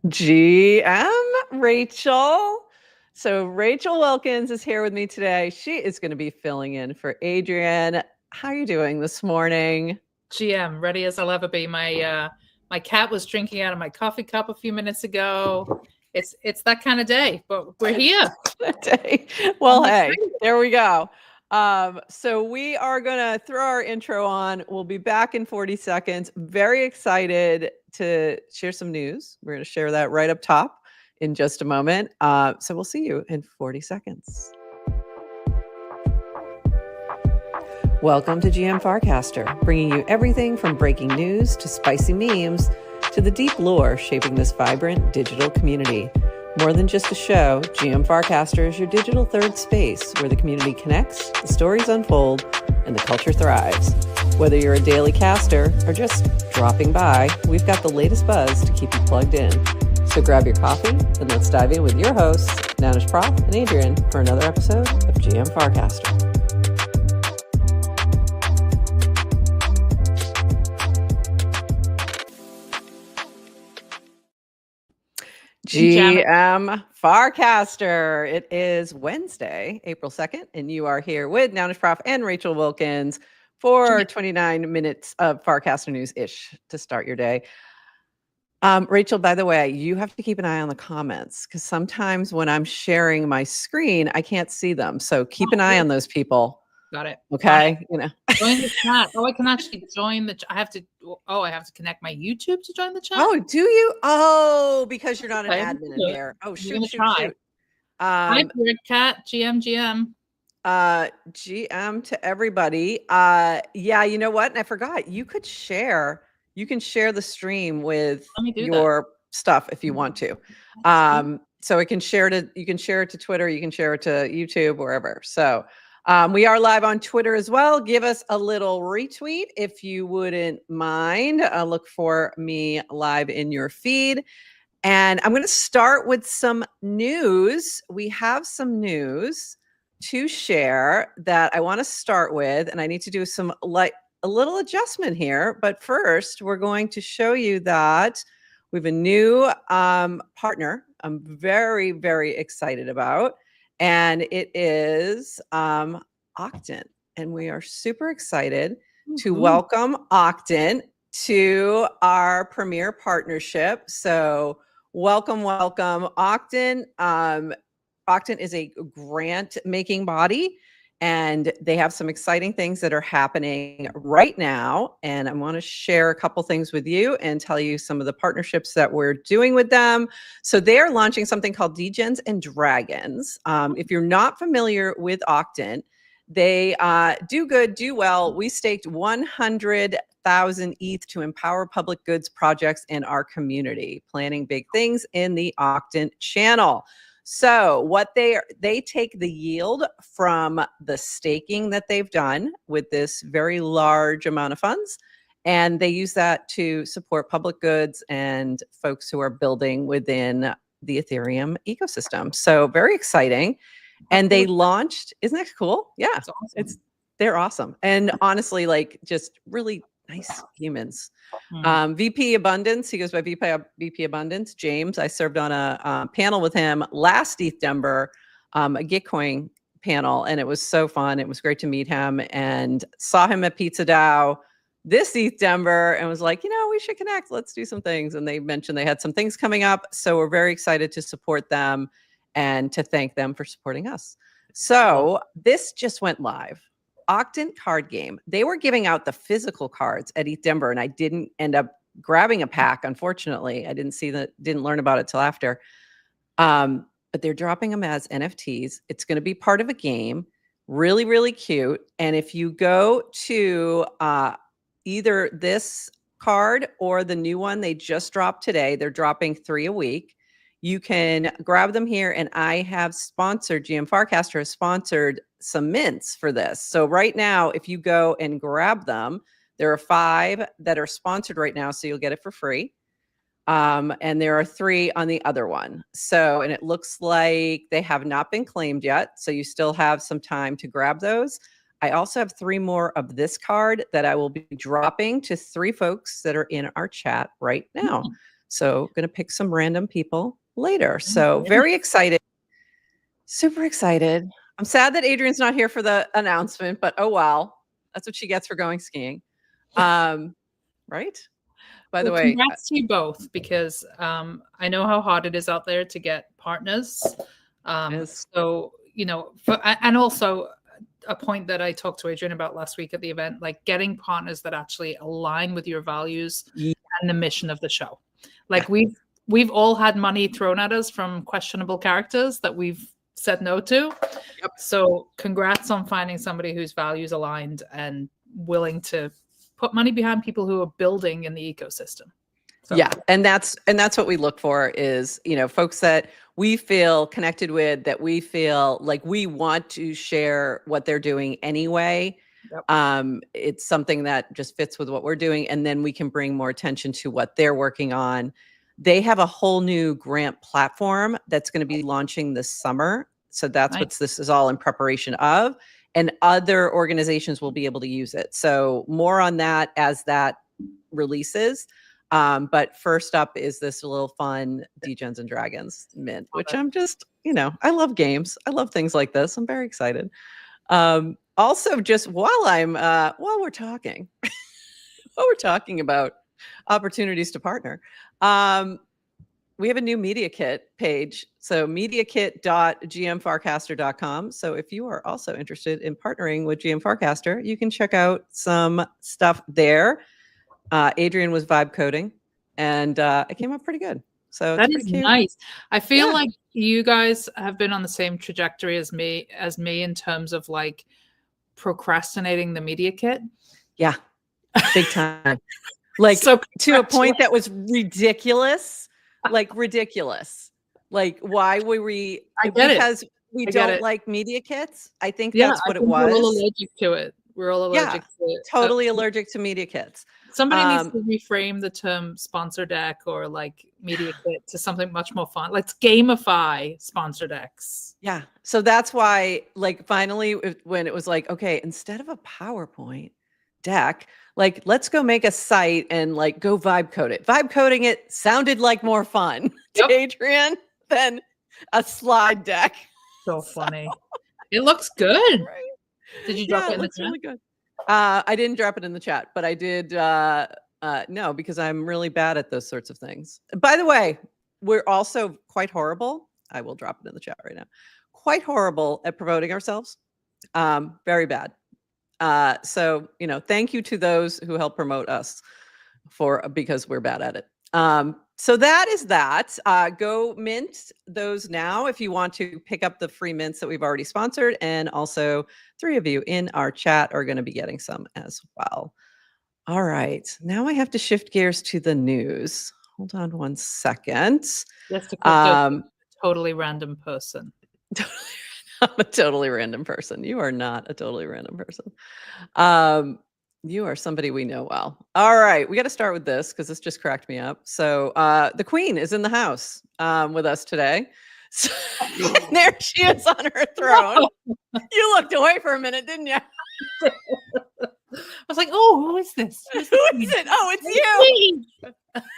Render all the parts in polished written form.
GM Rachel. So Rachel Wilkins is here with me today. She is going to be filling in for Adrian. How are you doing this morning? GM, ready as I'll ever be. My cat was drinking out of my coffee cup a few minutes ago. It's that kind of day, but we're here. Well, hey, there we go. So we are going to throw our intro on. We'll be back in 40 seconds. Very excited to share some news. We're going to share that right up top in just a moment. So we'll see you in 40 seconds. Welcome to GM Farcaster, bringing you everything from breaking news to spicy memes to the deep lore shaping this vibrant digital community. More than just a show, GM Farcaster is your digital third space where the community connects, the stories unfold, and the culture thrives. Whether you're a daily caster or just dropping by, we've got the latest buzz to keep you plugged in. So grab your coffee and let's dive in with your hosts, Nanish Prof and Adrian, for another episode of GM Farcaster. GM Farcaster. It is Wednesday, April 2nd, and you are here with Nanish Prof and Rachel Wilkins for 29 minutes of Farcaster news-ish to start your day. Rachel, by the way, you have to keep an eye on the comments because sometimes when I'm sharing my screen, I can't see them. So keep an eye on those people. Got it. Okay. You know. Join the chat. I can actually join the. I have to connect my YouTube to join the chat. Oh, do you? Oh, because you're not an admin in here. Oh, shoot. Hi, Cat. GM. GM to everybody. Yeah, you know what? And I forgot. You can share the stream with your stuff if you want to. So you can share it to Twitter, you can share it to YouTube, wherever. So we are live on Twitter as well. Give us a little retweet if you wouldn't mind. Look for me live in your feed. And I'm going to start with some news. We have some news to share that I want to start with, and I need to do a little adjustment here. But first, we're going to show you that we have a new partner I'm very, very excited about. And it is Octant. And we are super excited to welcome Octant to our premier partnership. So welcome, Octant. Octant is a grant-making body, and they have some exciting things that are happening right now. And I want to share a couple things with you and tell you some of the partnerships that we're doing with them. So they are launching something called Degens and Dragons. If you're not familiar with Octant, they do good, do well. We staked 100,000 ETH to empower public goods projects in our community, planning big things in the Octant channel. So what they take the yield from the staking that they've done with this very large amount of funds, and they use that to support public goods and folks who are building within the Ethereum ecosystem. So very exciting. And they launched, isn't that cool? Yeah, awesome. They're awesome. And honestly, like just really nice humans. VP Abundance, he goes by VP Abundance, James. I served on a panel with him last December, a Gitcoin panel, and it was so fun. It was great to meet him, and saw him at Pizza DAO this December and was like, we should connect. Let's do some things. And they mentioned they had some things coming up. So we're very excited to support them and to thank them for supporting us. So this just went live. Octant card game. They were giving out the physical cards at ETH Denver, and I didn't end up grabbing a pack, unfortunately. I didn't learn about it till after. But they're dropping them as NFTs. It's going to be part of a game. Really, really cute. And if you go to either this card or the new one they just dropped today, they're dropping 3 a week. You can grab them here, and I have sponsored, GM Farcaster has sponsored some mints for this. So right now, if you go and grab them, there are 5 that are sponsored right now, so you'll get it for free. And there are 3 on the other one. So, and it looks like they have not been claimed yet, so you still have some time to grab those. I also have 3 more of this card that I will be dropping to 3 folks that are in our chat right now. So going to pick some random people later. So very excited. Super excited. I'm sad that Adrian's not here for the announcement, but oh well. That's what she gets for going skiing. Right? By the way, congrats to you both, because I know how hard it is out there to get partners. So, you know, and also a point that I talked to Adrian about last week at the event, like getting partners that actually align with your values and the mission of the show. Like we've all had money thrown at us from questionable characters that we've said no to. Yep. So congrats on finding somebody whose values aligned and willing to put money behind people who are building in the ecosystem. So. Yeah, and that's what we look for is, you know, folks that we feel connected with, that we feel like we want to share what they're doing anyway. Yep. It's something that just fits with what we're doing, and then we can bring more attention to what they're working on. They have a whole new grant platform that's going to be launching this summer. So that's what this is all in preparation of, and other organizations will be able to use it. So more on that as that releases. But first up is this little fun Degens and Dragons mint, which I'm just, you know, I love games. I love things like this. I'm very excited. Also, just while we're talking, about opportunities to partner, we have a new media kit page. So mediakit.gmfarcaster.com. So if you are also interested in partnering with GM Farcaster, you can check out some stuff there. Adrian was vibe coding, and it came out pretty good. So that is nice. I feel like you guys have been on the same trajectory as me in terms of like procrastinating the media kit. Yeah, big time. Like so to a point that was ridiculous. Like ridiculous. Like why were we? Because we don't like media kits. I think that's what it was. We're all allergic to it. We're all allergic to it. Totally allergic to media kits. Somebody needs to reframe the term sponsor deck or like media kit to something much more fun. Let's gamify sponsor decks. Yeah. So that's why, like, finally, when it was like, okay, instead of a PowerPoint deck, like, let's go make a site and like go vibe code it. Vibe coding it sounded like more fun to Adrian than a slide deck. So funny. It looks good. Right? Did you drop it in the chat? Really good. I didn't drop it in the chat, but I did. No, because I'm really bad at those sorts of things. By the way, we're also quite horrible. I will drop it in the chat right now. Quite horrible at promoting ourselves. Very bad. So, you know, thank you to those who help promote us because we're bad at it. So that is that. Go mint those now if you want to pick up the free mints that we've already sponsored. And also 3 of you in our chat are going to be getting some as well. All right. Now I have to shift gears to the news. Hold on one second. Just a totally random person. I'm a totally random person. You are not a totally random person. You are somebody we know well. All right. We got to start with this because this just cracked me up. So the Queen is in the house with us today. So, there she is on her throne. You looked away for a minute, didn't you? I was like, oh, who is this? Who is it? Oh, it's you. It's you.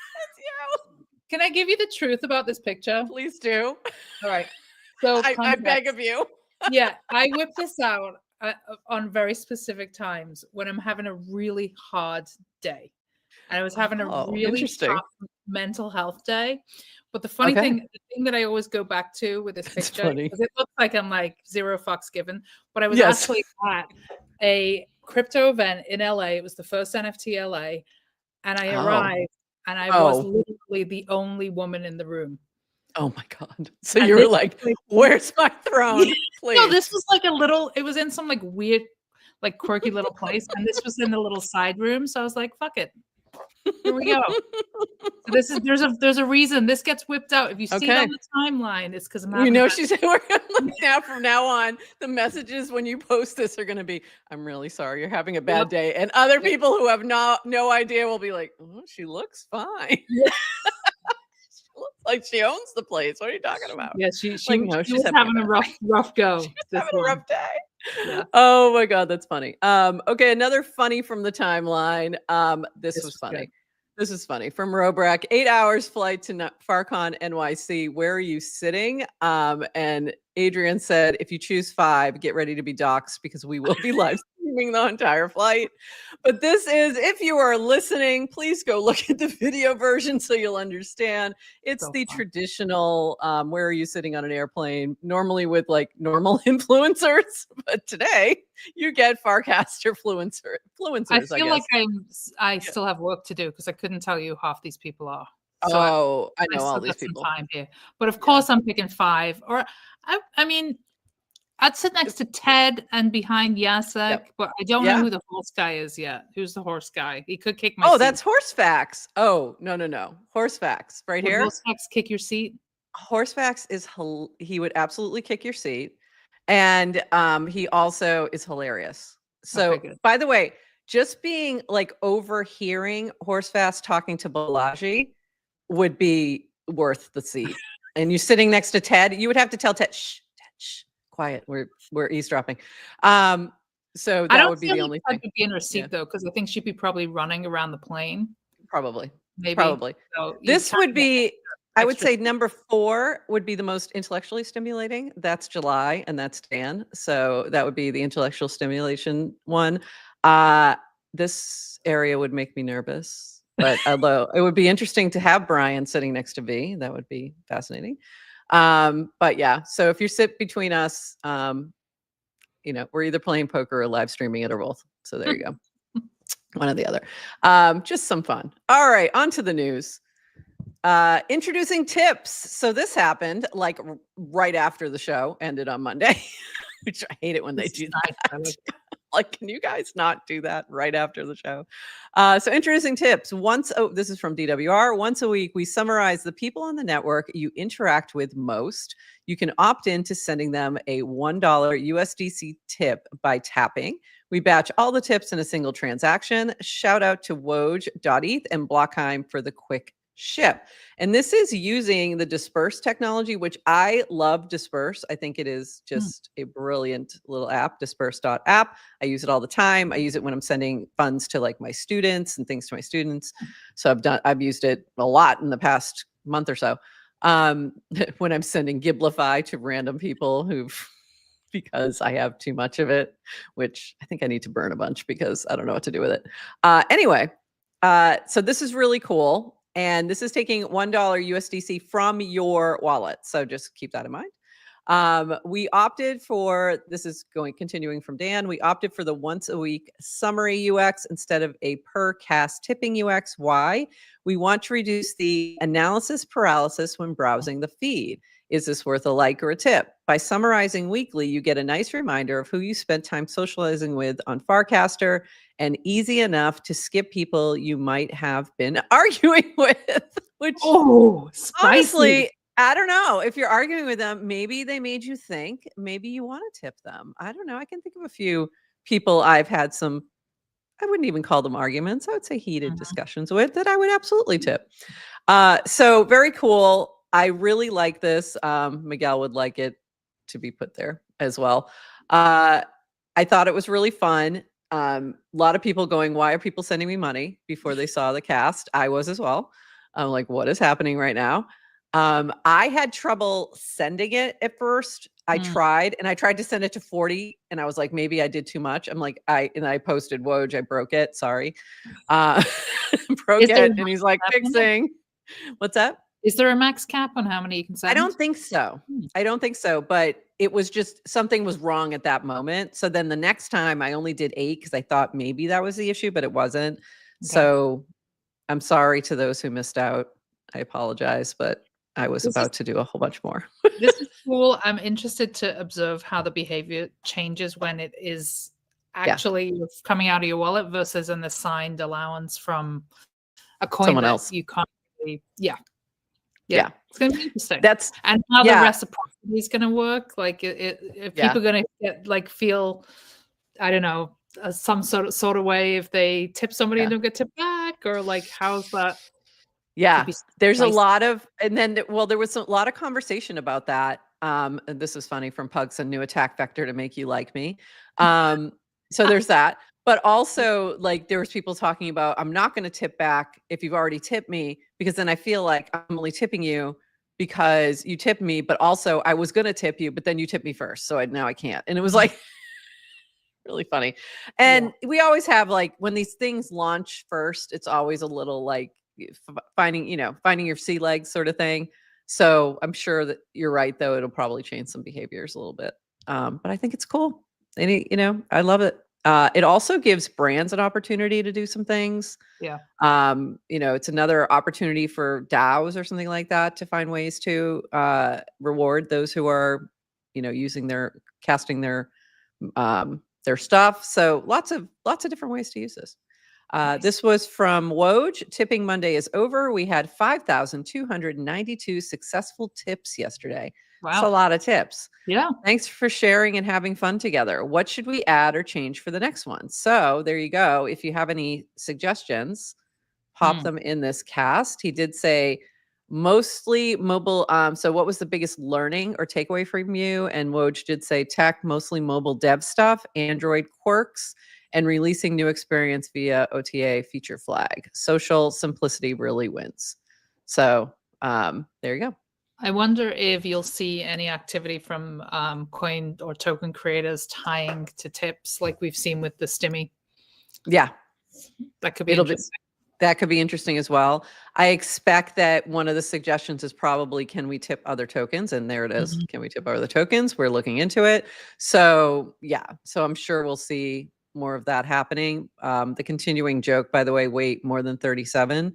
Can I give you the truth about this picture? Please do. All right. So I beg of you. Yeah, I whip this out on very specific times when I'm having a really hard day. And I was having a really tough mental health day. But the funny thing, the thing that I always go back to with this picture, because it looks like I'm like zero fucks given, but I was actually at a crypto event in LA. It was the first NFT LA. And I arrived and I was literally the only woman in the room. Oh my God. So you were like, where's my throne? Please. No, this was like it was in some like weird, like quirky little place. And this was in the little side room. So I was like, fuck it. Here we go. So there's a reason this gets whipped out. If you see it on the timeline, it's because we know she's now from now on. The messages when you post this are going to be, I'm really sorry you're having a bad day. And other people who have no idea will be like, oh, she looks fine. Yeah. Like she owns the place. What are you talking about? Yeah, she's having a rough go. She's having a rough day. Yeah. Oh my God, that's funny. Okay, another funny from the timeline. This was funny. This is funny. From Robrak, 8 hours flight to Farcon NYC. Where are you sitting? And Adrian said, if you choose 5, get ready to be doxxed because we will be live streaming the entire flight. But this is, if you are listening, please go look at the video version so you'll understand. It's so the fun. Traditional, where are you sitting on an airplane? Normally with like normal influencers, but today you get Farcaster influencers. I feel like I still have work to do because I couldn't tell you who half these people are. So I know all these people. Some time here, but of course I'm picking 5. Or I mean, I'd sit next to Ted and behind Jacek, but I don't know who the horse guy is yet. Who's the horse guy? He could kick my seat. That's Horsefacts. Oh, no. Horsefacts right here. Horsefacts kick your seat? Horsefacts is he would absolutely kick your seat. And he also is hilarious. So by the way, just being like overhearing Horsefacts talking to Balaji would be worth the seat. And you sitting next to Ted, you would have to tell Ted, shh, Ted, shh, quiet. We're eavesdropping. So that would be the only thing. I'd be in her seat though, because I think she'd be probably running around the plane. Probably. Maybe. Probably. So this would be, I would say number 4 would be the most intellectually stimulating. That's July and that's Dan. So that would be the intellectual stimulation one. This area would make me nervous, but although it would be interesting to have Brian sitting next to V, that would be fascinating. But yeah, so if you sit between us, we're either playing poker or live streaming it or both. So there you go. One or the other. Just some fun. All right, on to the news. Introducing tips. So this happened like right after the show ended on Monday, which I hate it when they do that. Like, can you guys not do that right after the show? So introducing tips. This is from DWR. Once a week, we summarize the people on the network you interact with most. You can opt in to sending them a $1 USDC tip by tapping. We batch all the tips in a single transaction. Shout out to Woj.eth and Blockheim for the quick ship. And this is using the Disperse technology, which I love Disperse. I think it is just a brilliant little app, disperse.app. I use it all the time. I use it when I'm sending funds to like my students and things to my students. So I've used it a lot in the past month or so. When I'm sending Giblify to random people because I have too much of it, which I think I need to burn a bunch because I don't know what to do with it. Anyway, so this is really cool. And this is taking $1 USDC from your wallet. So just keep that in mind. We opted for, continuing from Dan, we opted for the once a week summary UX instead of a per cast tipping UX. Why? We want to reduce the analysis paralysis when browsing the feed. Is this worth a like or a tip? By summarizing weekly, you get a nice reminder of who you spent time socializing with on Farcaster, and easy enough to skip people you might have been arguing with. Which, honestly, I don't know. If you're arguing with them, maybe they made you think. Maybe you want to tip them. I don't know. I can think of a few people I've had some, I wouldn't even call them arguments. I would say heated discussions with that I would absolutely tip. So very cool. I really like this. Miguel would like it to be put there as well. I thought it was really fun. A lot of people going, why are people sending me money before they saw the cast? I was as well. I'm like, what is happening right now? I had trouble sending it at first. I tried to send it to 40 and I was like, maybe I did too much. I'm like, I posted Woj, I broke it. Sorry. Broke it. And he's like, fixing. What's that? Is there a max cap on how many you can send? I don't think so. I don't think so, but it was just something was wrong at that moment. So then the next time I only did 8 because I thought maybe that was the issue, but it wasn't. Okay. So I'm sorry to those who missed out. I apologize, but I was about to do a whole bunch more. This is cool. I'm interested to observe how the behavior changes when it is actually coming out of your wallet versus an assigned allowance from a coin someone else. You can't really, yeah, it's going to be interesting. And how the reciprocity is going to work. Like, if people are going to get feel, I don't know, some sort of way if they tip somebody and don't get tipped back, or like, how's that? Yeah, there's a lot of, and then, there was a lot of conversation about that. And this is funny from Pugs, a new attack vector to make you like me. So there's that. But also, like, there was people talking about, I'm not going to tip back if you've already tipped me, because then I feel like I'm only tipping you because you tipped me, but also I was going to tip you, but then you tipped me first. So now I can't. And it was like really funny. And we always have, like, when these things launch first, it's always a little like finding your sea legs sort of thing. So I'm sure that you're right, though. It'll probably change some behaviors a little bit. But I think it's cool. I love it. It also gives brands an opportunity to do some things. Yeah. It's another opportunity for DAOs or something like that to find ways to reward those who are, using casting their stuff. So lots of different ways to use this. Nice. This was from Woj. Tipping Monday is over. We had 5,292 successful tips yesterday. Wow. That's a lot of tips. Yeah. Thanks for sharing and having fun together. What should we add or change for the next one? So there you go. If you have any suggestions, pop them in this cast. He did say mostly mobile. So what was the biggest learning or takeaway from you? And Woj did say tech, mostly mobile dev stuff, Android quirks, and releasing new experience via OTA feature flag. Social simplicity really wins. So there you go. I wonder if you'll see any activity from coin or token creators tying to tips like we've seen with the Stimmy. Yeah. That could be interesting. That could be interesting as well. I expect that one of the suggestions is probably, can we tip other tokens? And there it is. Mm-hmm. Can we tip other tokens? We're looking into it. So yeah, so I'm sure we'll see more of that happening. The continuing joke, by the way, wait, more than 37.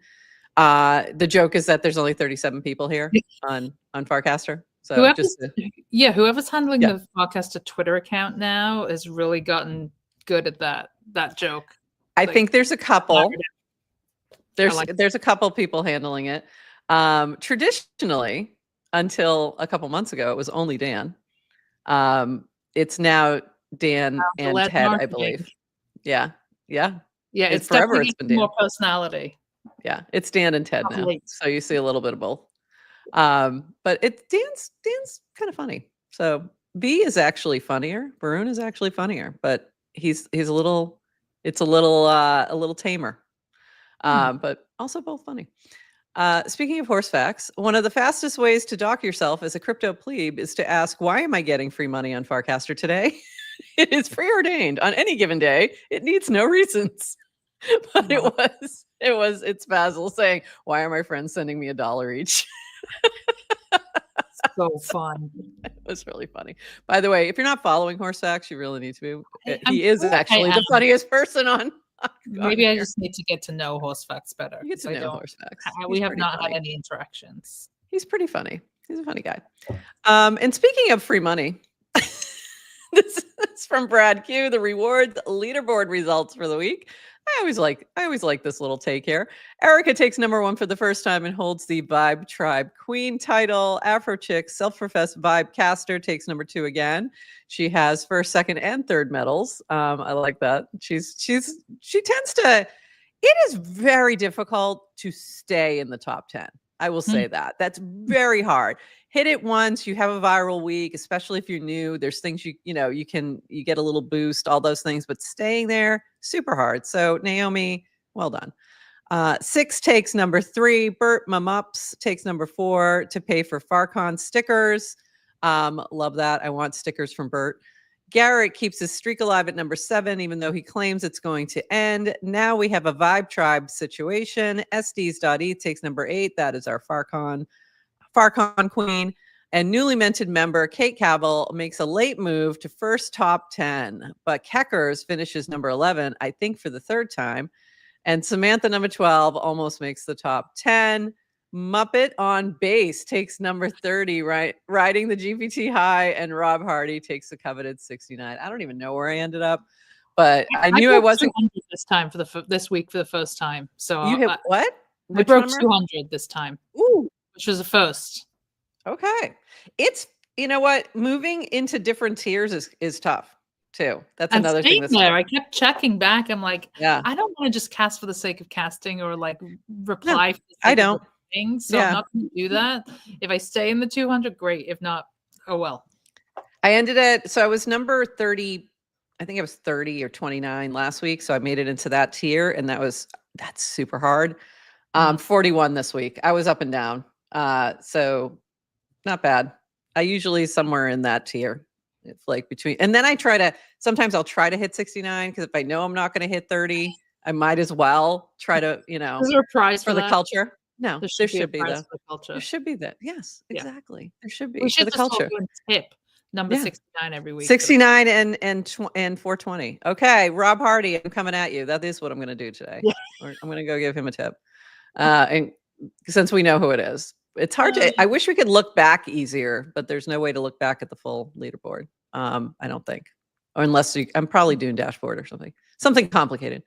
The joke is that there's only 37 people here on Farcaster. So whoever's handling the Farcaster Twitter account now has really gotten good at that joke. I think there's a couple. There's a couple people handling it. Traditionally, until a couple months ago, it was only Dan. It's now Dan and Ted, I believe. Yeah. It's forever. It's been more personality. Yeah, it's Dan and Ted now. So you see a little bit of both. But Dan's kind of funny. So B is actually funnier. Varun is actually funnier, but he's a little tamer. But also both funny. Speaking of horse facts, one of the fastest ways to dock yourself as a crypto plebe is to ask, why am I getting free money on Farcaster today? It is preordained on any given day. It needs no reasons. But it's Basil saying, why are my friends sending me $1 each? So fun. It was really funny. By the way, if you're not following Horse Facts, you really need to be. He is actually the funniest person on. Maybe I just need to get to know Horse Facts better. You get to know Horse Facts. We have not had any interactions. He's pretty funny. He's a funny guy. And speaking of free money, this is from Brad Q. The rewards leaderboard results for the week. I always like this little take here. Erica takes #1 for the first time and holds the Vibe Tribe Queen title. Afro Chick, self-professed Vibe Caster, takes #2 again. She has first, second, and third medals. I like that. She tends to. It is very difficult to stay in the top 10. I will say that. That's very hard. Hit it once, you have a viral week, especially if you're new. There's things you get a little boost, all those things, but staying there, super hard. So Naomi, well done. Six takes #3. Bert Mamups takes #4 to pay for Farcon stickers. Love that. I want stickers from Bert. Garrett keeps his streak alive at #7, even though he claims it's going to end. Now we have a Vibe Tribe situation. SDs.E takes #8. That is our Farcon queen. And newly minted member Kate Cavill makes a late move to first top 10. But Keckers finishes #11, I think for the third time. And Samantha #12 almost makes the top 10. Muppet on Base takes #30, riding the GPT high, and Rob Hardy takes the coveted 69. I don't even know where I ended up, but I knew I wasn't this time this week for the first time. So you hit what? I broke 200 this time. Ooh, which was a first. Okay, it's moving into different tiers is tough too. That's another thing. I kept checking back. I'm like, I don't want to just cast for the sake of casting or like reply. No, I don't. So I'm not going to do that. If I stay in the 200, great. If not, oh well. I ended at, so I was number 30 I think it was 30 or 29 last week. So I made it into that tier, and that's super hard. 41 this week. I was up and down. So not bad. I usually somewhere in that tier. It's like between, and then sometimes I'll try to hit 69 because if I know I'm not going to hit 30, I might as well try to, Is there a prize for the that? culture. No, there should be though. for the culture. There should be that. Yes, exactly. There should be We should for the culture. Tip number 69 every week. 69 and 420. Okay, Rob Hardy, I'm coming at you. That is what I'm going to do today. Yeah. I'm going to go give him a tip. And since we know who it is, it's hard to. I wish we could look back easier, but there's no way to look back at the full leaderboard. I don't think, or unless I'm probably doing dashboard or something complicated.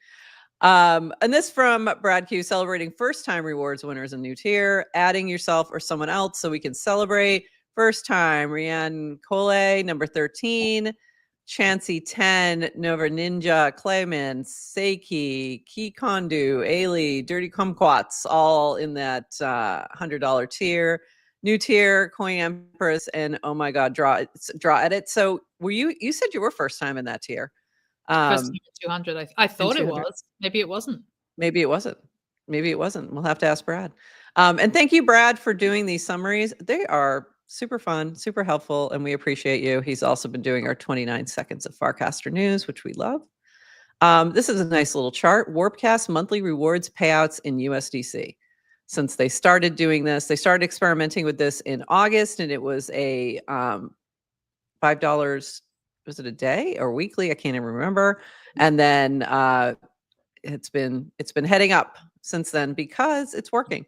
And this from Brad Q, celebrating first-time rewards winners in new tier, adding yourself or someone else so we can celebrate. First time, Rianne Cole, number 13, Chansey 10, Nova Ninja, Clayman, Seiki, Ki Kondu, Ailey, Dirty Kumquats, all in that $100 tier. New tier, Coin Empress, and oh my God, draw edit. So you said you were first time in that tier. 200. I thought it was. Maybe it wasn't. Maybe it wasn't. We'll have to ask Brad. And thank you, Brad, for doing these summaries. They are super fun, super helpful, and we appreciate you. He's also been doing our 29 seconds of Farcaster news, which we love. This is a nice little chart. Warpcast monthly rewards payouts in USDC. Since they started doing this, they started experimenting with this in August, and it was a $5. Was it a day or weekly? I can't even remember. And then it's been heading up since then because it's working.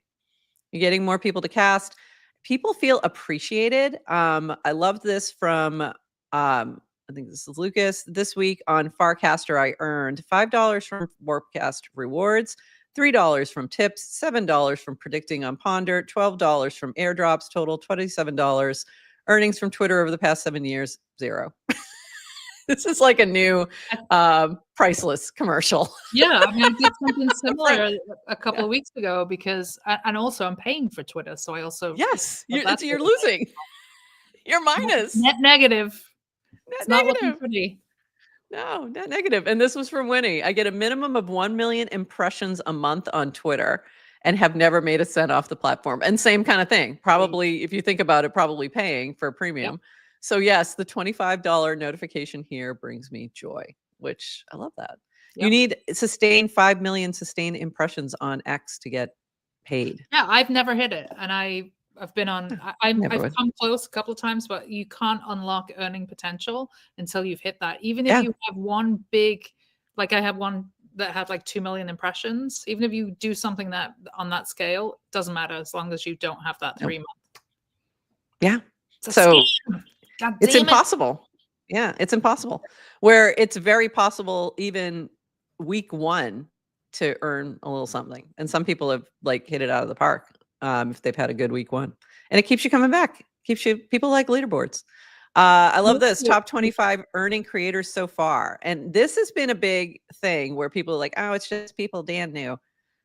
You're getting more people to cast. People feel appreciated. I loved this from I think this is Lucas. This week on Farcaster, I earned $5 from Warpcast rewards, $3 from tips, $7 from predicting on Ponder, $12 from airdrops, total $27. Earnings from Twitter over the past 7 years, 0. This is like a new priceless commercial. Yeah, I mean, I did something similar a couple of weeks ago because, and also I'm paying for Twitter, so I also you're losing. You're minus. Net negative. It's not looking pretty. No, not negative. And this was from Winnie. I get a minimum of 1 million impressions a month on Twitter and have never made a cent off the platform. And same kind of thing. Probably, if you think about it, probably paying for a premium. Yep. So yes, the $25 notification here brings me joy, which I love that. Yep. You need 5 million sustained impressions on X to get paid. Yeah, I've never hit it. And I've been on, I've come close a couple of times, but you can't unlock earning potential until you've hit that. Even if you have one big, like I have one that had like 2 million impressions, even if you do something that on that scale, it doesn't matter as long as you don't have that 3 month. Yeah. So it's impossible. Yeah, it's impossible. Where it's very possible even week 1 to earn a little something. And some people have like hit it out of the park if they've had a good week 1. And it keeps you coming back. People like leaderboards. I love this. Top 25 earning creators so far. And this has been a big thing where people are like, oh, it's just people Dan knew.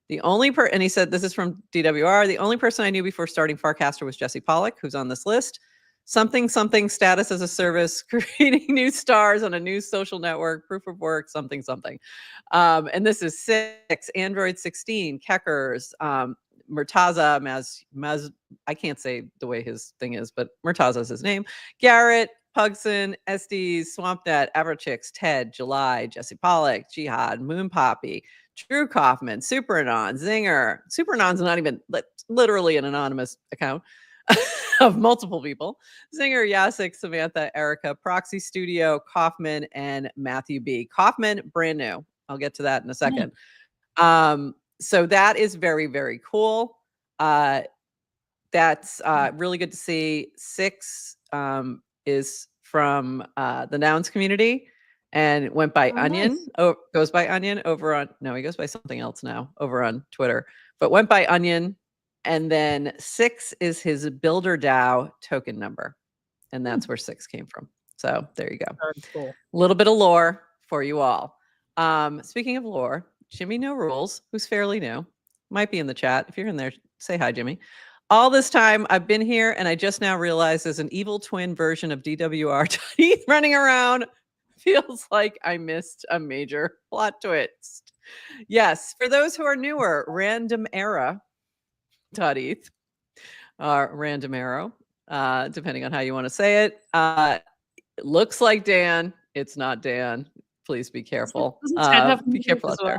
And he said, this is from DWR. The only person I knew before starting Farcaster was Jesse Pollock, who's on this list. Something status as a service, creating new stars on a new social network, proof of work, something. And this is 6, Android 16, Keckers, Murtaza, Maz, I can't say the way his thing is, but Murtaza is his name. Garrett, Pugson, SDs, SwampNet, Everchicks, Ted, July, Jesse Pollock, Jihad, Moon Poppy, Drew Kaufman, Superanon, Zinger. Superanon's not even literally an anonymous account of multiple people. Zinger, Yasik, Samantha, Erica, Proxy Studio, Kaufman, and Matthew B. Kaufman, brand new. I'll get to that in a second. So that is very, very cool. That's really good to see. 6 is from the Nouns community and went by Onion. Nice. Oh, goes by Onion over on, no, he goes by something else now over on Twitter, but went by Onion. And then 6 is his Builder DAO token number. And that's where 6 came from. So there you go. Very cool. A little bit of lore for you all. Speaking of lore, Jimmy No Rules, who's fairly new, might be in the chat. If you're in there, say hi, Jimmy. All this time I've been here and I just now realized there's an evil twin version of DWR running around feels like I missed a major plot twist. Yes, for those who are newer, random era, .eth, random arrow, depending on how you want to say it. It looks like Dan. It's not Dan. Please be careful. Be careful out there.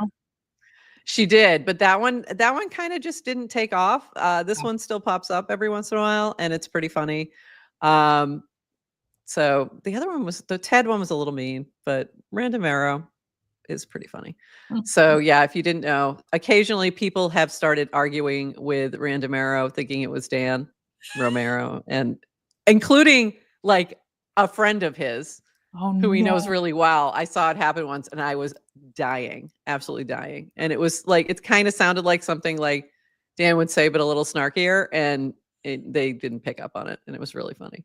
She did, but that one kind of just didn't take off. This one still pops up every once in a while, and it's pretty funny. So the other one the Ted one was a little mean, but Random Arrow is pretty funny. So yeah, if you didn't know, occasionally people have started arguing with Random Arrow, thinking it was Dan Romero, and including like a friend of his who he knows really well. I saw it happen once and I was dying, absolutely dying. And it was like, it kind of sounded like something like Dan would say, but a little snarkier, and they didn't pick up on it. And it was really funny.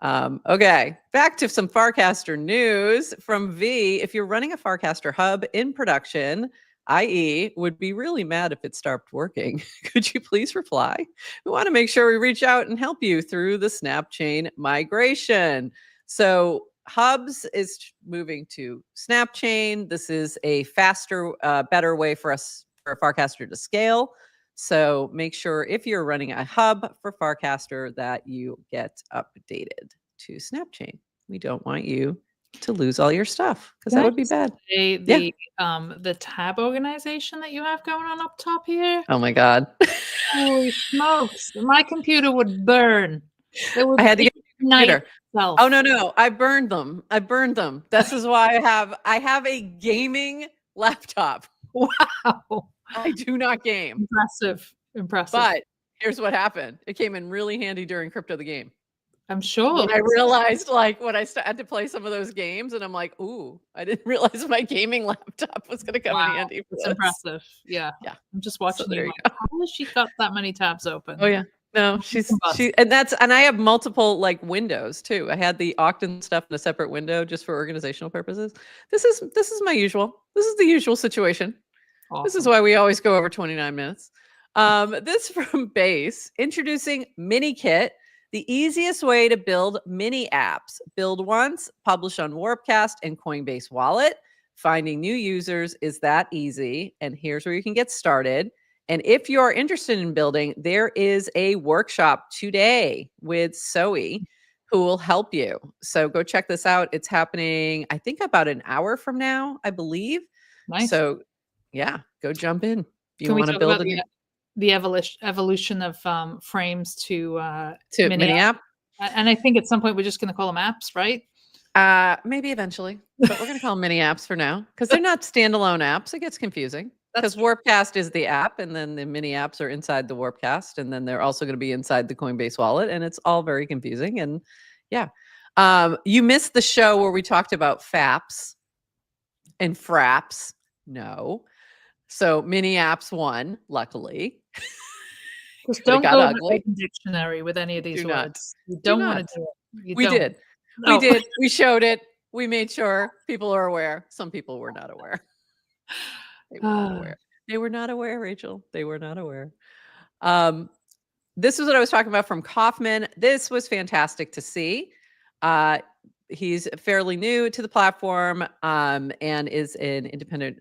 Okay, back to some Farcaster news from V. If you're running a Farcaster hub in production, i.e. would be really mad if it stopped working, could you please reply? We want to make sure we reach out and help you through the snap chain migration. So Hubs is moving to snap chain. This is a faster, better way for Farcaster to scale. So make sure if you're running a hub for Farcaster that you get updated to Snapchain. We don't want you to lose all your stuff because that would be bad. The tab organization that you have going on up top here. Oh my God. Holy smokes. My computer would burn. I had to get a computer. Oh no, I burned them. This is why I have a gaming laptop. Wow. I do not game. Impressive. But here's what happened. It came in really handy during Crypto the Game. I'm sure. When I realized, like, when I had to play some of those games, and I'm like, ooh, I didn't realize my gaming laptop was going to come in handy for this. Impressive. Yeah. I'm just watching you. How has she got that many tabs open? Oh yeah. No, and I have multiple like windows too. I had the Octane stuff in a separate window just for organizational purposes. This is my usual. This is the usual situation. Awesome. This is why we always go over 29 minutes. This from Base, introducing MiniKit, the easiest way to build mini apps. Build once, publish on Warpcast and Coinbase Wallet. Finding new users is that easy. And here's where you can get started. And if you're interested in building, there is a workshop today with Zoe who will help you. So go check this out. It's happening, I think, about an hour from now, I believe. Nice. So yeah, go jump in. If you want to build the evolution of frames to mini app. And I think at some point we're just going to call them apps, right? Maybe eventually, but we're going to call them mini apps for now because they're not standalone apps. It gets confusing. Because Warpcast is the app, and then the mini apps are inside the Warpcast, and then they're also going to be inside the Coinbase wallet, and it's all very confusing. And yeah, you missed the show where we talked about FAPs and FRAPs. No, so mini apps won, luckily. Just don't go to the dictionary with any of these words. You don't want to do it. We did. We did. We showed it. We made sure people are aware. Some people were not aware. They were not aware. They were not aware, Rachel. They were not aware. This is what I was talking about from Kaufman. This was fantastic to see. He's fairly new to the platform and is an independent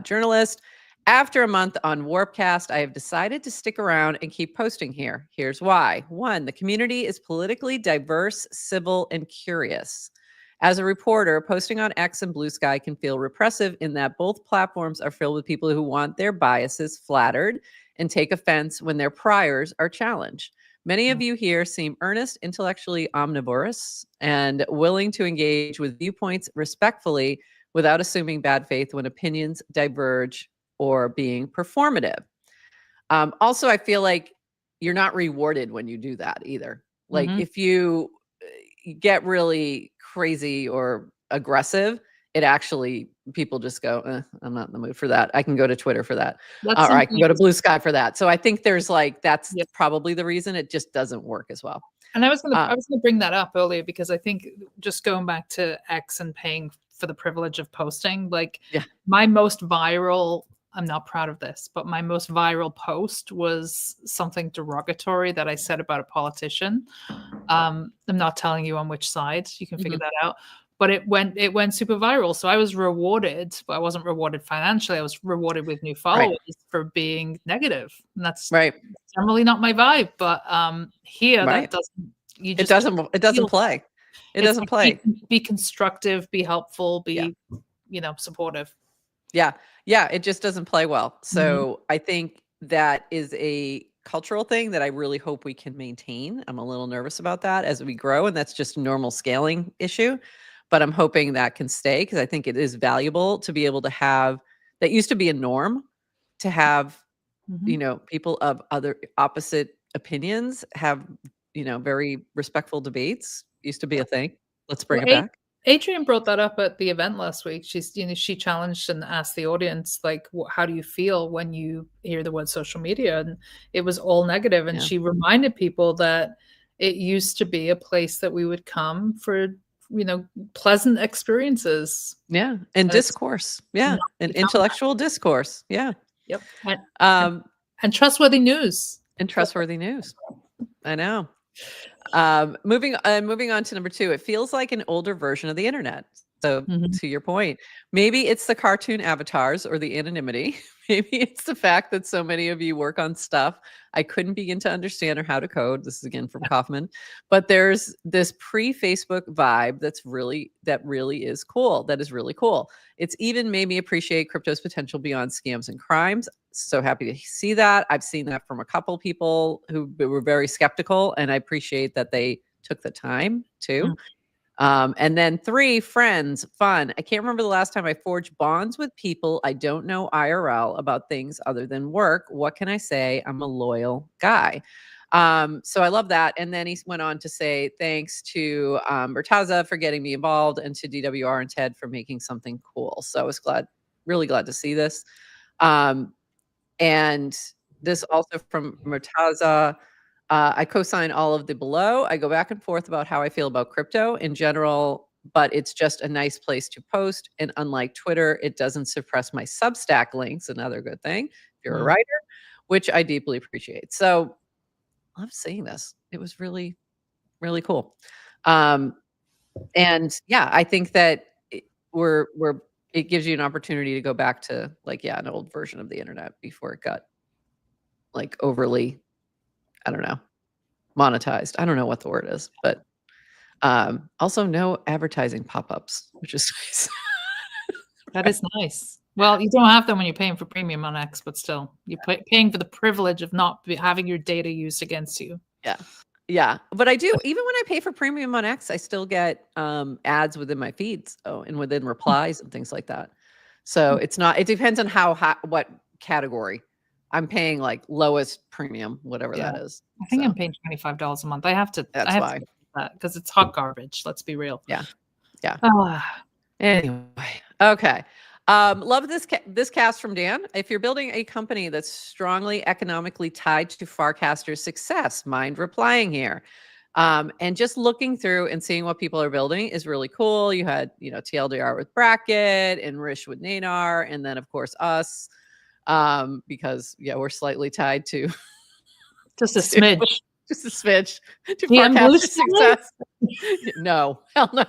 journalist. After a month on Warpcast, I have decided to stick around and keep posting here. Here's why. 1, the community is politically diverse, civil, and curious. As a reporter, posting on X and Blue Sky can feel repressive in that both platforms are filled with people who want their biases flattered and take offense when their priors are challenged. Many of you here seem earnest, intellectually omnivorous, and willing to engage with viewpoints respectfully without assuming bad faith when opinions diverge or being performative. Also, I feel like you're not rewarded when you do that either. Like if you get really crazy or aggressive, it actually, people just go, I'm not in the mood for that. I can go to Twitter for that. Or I can go to Blue Sky for that. So I think there's like, that's probably the reason it just doesn't work as well. And I was going to bring that up earlier because I think just going back to X and paying for the privilege of posting, like my most viral, I'm not proud of this, but my most viral post was something derogatory that I said about a politician. I'm not telling you on which side, you can figure that out. but it went super viral. So I was rewarded, but I wasn't rewarded financially. I was rewarded with new followers for being negative. And that's generally not my vibe. But here that doesn't, you just it doesn't play. It doesn't play. Be constructive, be helpful, be supportive. Yeah. It just doesn't play well. So I think that is a cultural thing that I really hope we can maintain. I'm a little nervous about that as we grow, and that's just a normal scaling issue. But I'm hoping that can stay, because I think it is valuable to be able to have, that used to be a norm, to have, people of other opposite opinions have, very respectful debates. Used to be a thing. Let's bring it back. Adrienne brought that up at the event last week. She challenged and asked the audience, like, how do you feel when you hear the word social media? And it was all negative. And she reminded people that it used to be a place that we would come for, pleasant experiences. Yeah. And discourse. Yeah. And intellectual discourse. Yeah. Yep. And trustworthy news. And trustworthy news. I know. Moving on to number 2, it feels like an older version of the internet. So to your point, maybe it's the cartoon avatars or the anonymity. Maybe it's the fact that so many of you work on stuff I couldn't begin to understand or how to code. This is again from Kaufman. But there's this pre-Facebook vibe that really is cool. That is really cool. It's even made me appreciate crypto's potential beyond scams and crimes. So happy to see that. I've seen that from a couple people who were very skeptical, and I appreciate that they took the time too. And then 3, friends, fun. I can't remember the last time I forged bonds with people I don't know IRL about things other than work. What can I say? I'm a loyal guy. So I love that. And then he went on to say, thanks to Murtaza for getting me involved, and to DWR and Ted for making something cool. So I was really glad to see this. And this also from Murtaza. I co-sign all of the below. I go back and forth about how I feel about crypto in general, but it's just a nice place to post. And unlike Twitter, it doesn't suppress my Substack links, another good thing if you're a writer, which I deeply appreciate. So I love seeing this. It was really, really cool. And yeah, I think that it gives you an opportunity to go back to an old version of the internet before it got overly, I don't know, monetized. I don't know what the word is, but also no advertising pop-ups, which is nice. That is nice. Well, you don't have them when you're paying for premium on X, but still, you're paying for the privilege of not having your data used against you. Yeah. But I do, even when I pay for premium on X, I still get ads within my feeds, and within replies and things like that. So it depends on what category. I'm paying lowest premium, whatever that is. I think I'm paying $25 a month. I have to. That's why. Because it's hot garbage. Let's be real. Yeah. Anyway, okay. Love this cast from Dan. If you're building a company that's strongly economically tied to Farcaster's success, mind replying here. And just looking through and seeing what people are building is really cool. You had, TLDR with Bracket, and Rish with Nanar, and then of course us. Because we're slightly tied to just a smidge to Farcaster success. No, hell no.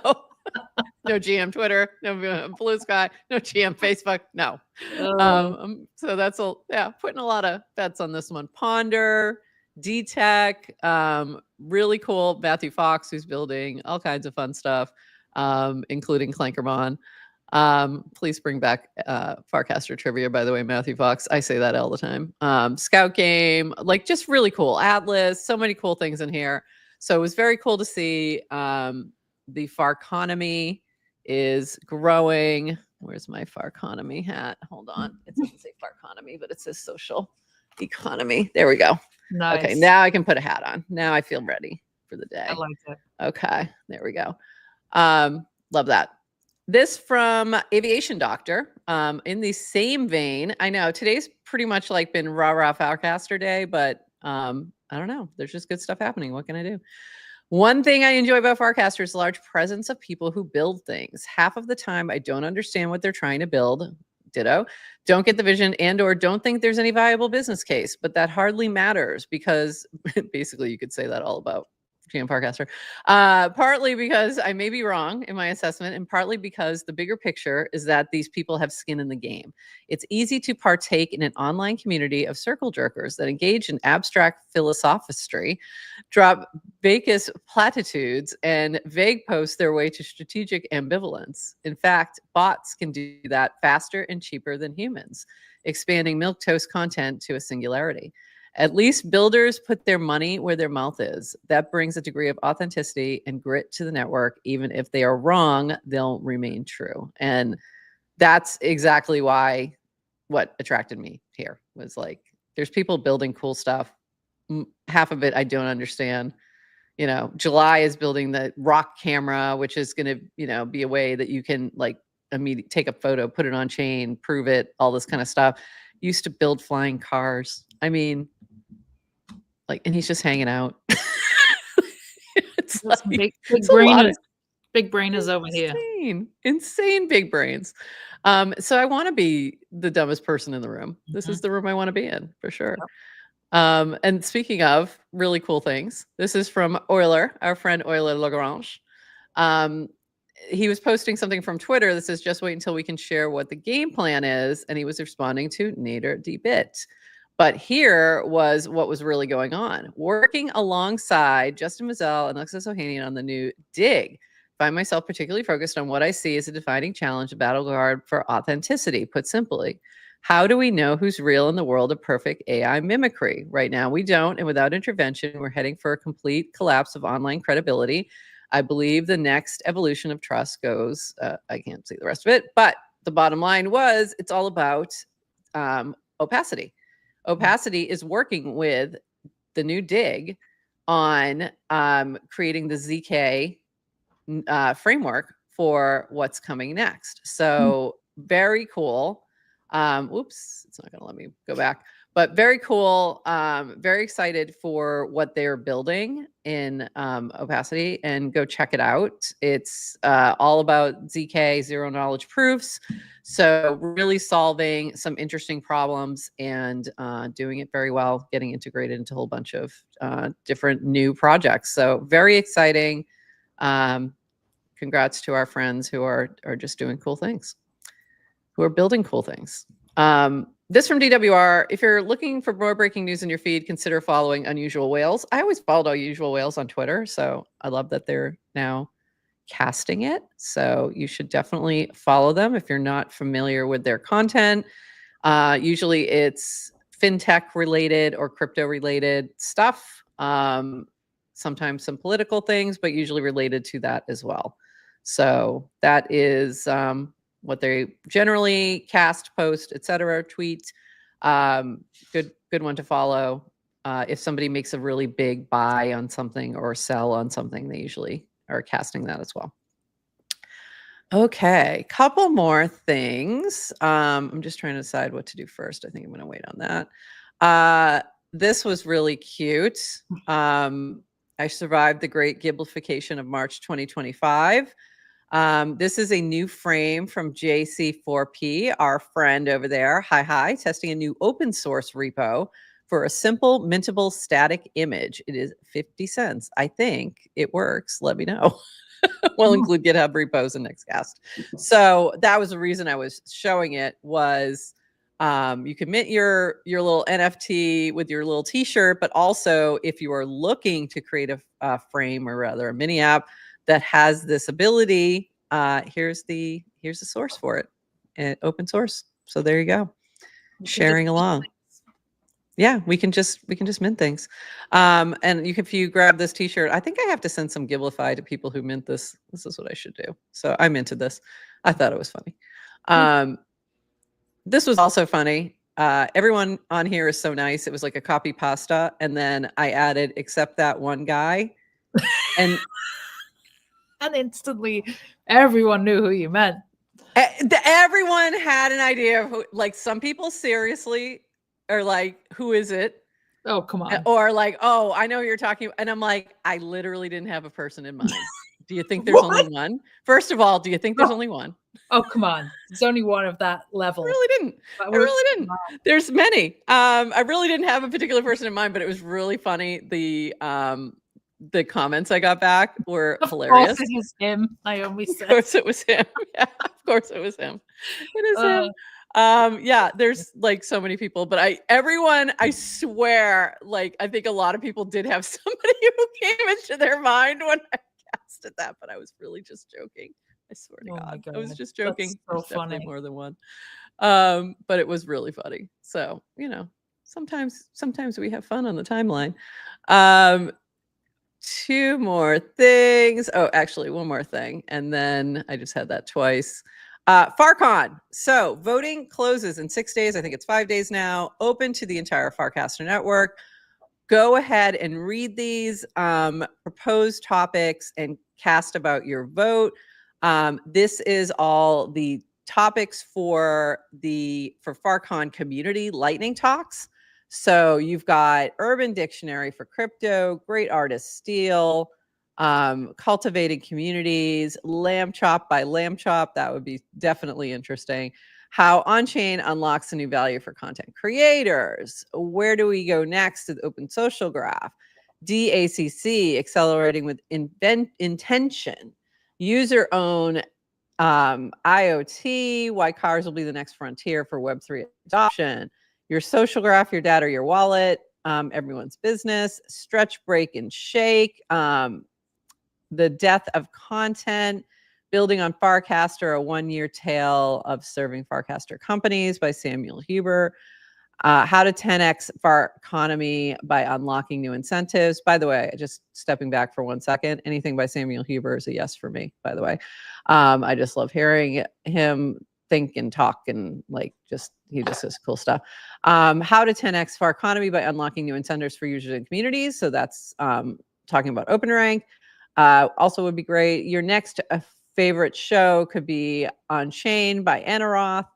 No GM Twitter, no Blue Sky, no GM Facebook, no. So that's putting a lot of bets on this one. Ponder, D-Tech, really cool. Matthew Fox, who's building all kinds of fun stuff, including Clankermon. Please bring back Farcaster trivia, by the way, Matthew Fox. I say that all the time. Scout Game, just really cool. Atlas, so many cool things in here. So it was very cool to see. The Farconomy is growing. Where's my Farconomy hat? Hold on. It doesn't say Farconomy, but it says social economy. There we go. Nice. Okay, now I can put a hat on. Now I feel ready for the day. I like it. Okay, there we go. Love that. This from Aviation Doctor. In the same vein, I know today's pretty much been rah Farcaster day, but I don't know. There's just good stuff happening. What can I do? One thing I enjoy about Farcaster is the large presence of people who build things. Half of the time, I don't understand what they're trying to build. Ditto. Don't get the vision and/or don't think there's any viable business case, but that hardly matters because basically you could say that all about GM Farcaster. Partly because I may be wrong in my assessment, and partly because the bigger picture is that these people have skin in the game. It's easy to partake in an online community of circle jerkers that engage in abstract philosophistry, drop vacuous platitudes, and vague post their way to strategic ambivalence. In fact, bots can do that faster and cheaper than humans, expanding milquetoast content to a singularity. At least builders put their money where their mouth is. That brings a degree of authenticity and grit to the network. Even if they are wrong, they'll remain true. And that's exactly why what attracted me here was like, there's people building cool stuff. Half of it I don't understand. You know, July is building the rock camera, which is going to, you know, be a way that you can like immediately take a photo, put it on chain, prove it, all this kind of stuff. Used to build flying cars. I mean, like, and he's just hanging out. It's like, big brainers over here. Insane big brains. So I want to be the dumbest person in the room. This is the room I want to be in for sure. Yep. And speaking of really cool things, this is from Euler, our friend Euler Lagrange. He was posting something from Twitter that says, just wait until we can share what the game plan is. And he was responding to Nader DeBit. But here was what was really going on. Working alongside Justin Mazel and Alexis Ohanian on the new Dig. Find myself particularly focused on what I see as a defining challenge, a battle guard for authenticity. Put simply, how do we know who's real in the world of perfect AI mimicry? Right now, we don't. And without intervention, we're heading for a complete collapse of online credibility. I believe the next evolution of trust goes, I can't see the rest of it, but the bottom line was it's all about opacity. Opacity is working with the new Dig on creating the ZK framework for what's coming next. So very cool. Whoops, it's not going to let me go back. But very cool. Very excited for what they're building in Opacity, and go check it out. It's all about ZK, zero knowledge proofs. So really solving some interesting problems and doing it very well, getting integrated into a whole bunch of different new projects. So very exciting. Congrats to our friends who are just doing cool things, who are building cool things. This from DWR, if you're looking for more breaking news in your feed, consider following Unusual Whales. I always followed Unusual Whales on Twitter, so I love that they're now casting it. So you should definitely follow them if you're not familiar with their content. Usually it's fintech related or crypto related stuff. Sometimes some political things, but usually related to that as well. So that is what they generally cast, post, etc., tweet. Good one to follow. If somebody makes a really big buy on something or sell on something, they usually are casting that as well. Okay, couple more things. I'm just trying to decide what to do first. I think I'm going to wait on that. This was really cute. I survived the great giblification of March 2025. This is a new frame from JC4P, our friend over there. Hi, testing a new open source repo for a simple mintable static image. It is 50 cents. I think it works. Let me know. We'll include GitHub repos in Nextcast. So that was the reason I was showing it, was you can mint your little NFT with your little t-shirt, but also if you are looking to create a frame, or rather a mini app that has this ability, here's the source for it, and open source. So there you go. Sharing along. Yeah, we can just mint things. And if you grab this t-shirt, I think I have to send some Giblify to people who mint this. This is what I should do. So I minted this. I thought it was funny. This was also funny. Everyone on here is so nice. It was like a copy pasta. And then I added, except that one guy. And instantly everyone knew who you meant. Everyone had an idea of who, like, some people seriously are like, who is it? Oh, come on. Or like, oh, I know who you're talking. And I'm like, I literally didn't have a person in mind. Do you think there's only one? First of all, do you think there's only one? Oh, come on. There's only one of that level. I really didn't. There's many. I really didn't have a particular person in mind, but it was really funny. the comments I got back were hilarious. Of course it is him, Naomi said. Of course it was him. Yeah, of course it was him. It is him. Yeah, there's like so many people, but I swear, like I think a lot of people did have somebody who came into their mind when I casted that, but I was really just joking. I swear to God, I was just joking. That's so definitely more than one. But it was really funny. So, sometimes we have fun on the timeline. 2 more things. Oh, actually, one more thing. And then I just had that twice. FarCon. So voting closes in 6 days. I think it's 5 days now. Open to the entire Farcaster network. Go ahead and read these proposed topics and cast about your vote. This is all the topics for FarCon community lightning talks. So you've got Urban Dictionary for crypto, Great Artist Steal, Cultivating Communities, Lamb Chop by Lamb Chop. That would be definitely interesting. How on-chain unlocks a new value for content creators. Where do we go next to the Open Social Graph? DACC, Accelerating with Intention. User-own IoT, why cars will be the next frontier for Web3 adoption. Your social graph, your data, your wallet, everyone's business, stretch, break, and shake, the death of content, building on Farcaster, a 1-year tale of serving Farcaster companies by Samuel Huber, how to 10x Farconomy by unlocking new incentives. By the way, just stepping back for 1 second, anything by Samuel Huber is a yes for me, by the way. I just love hearing him think and talk and he just says cool stuff. How to 10x Farconomy by unlocking new incentives for users and communities. So that's talking about OpenRank. Also would be great. Your next favorite show could be On Chain by Anna Roth.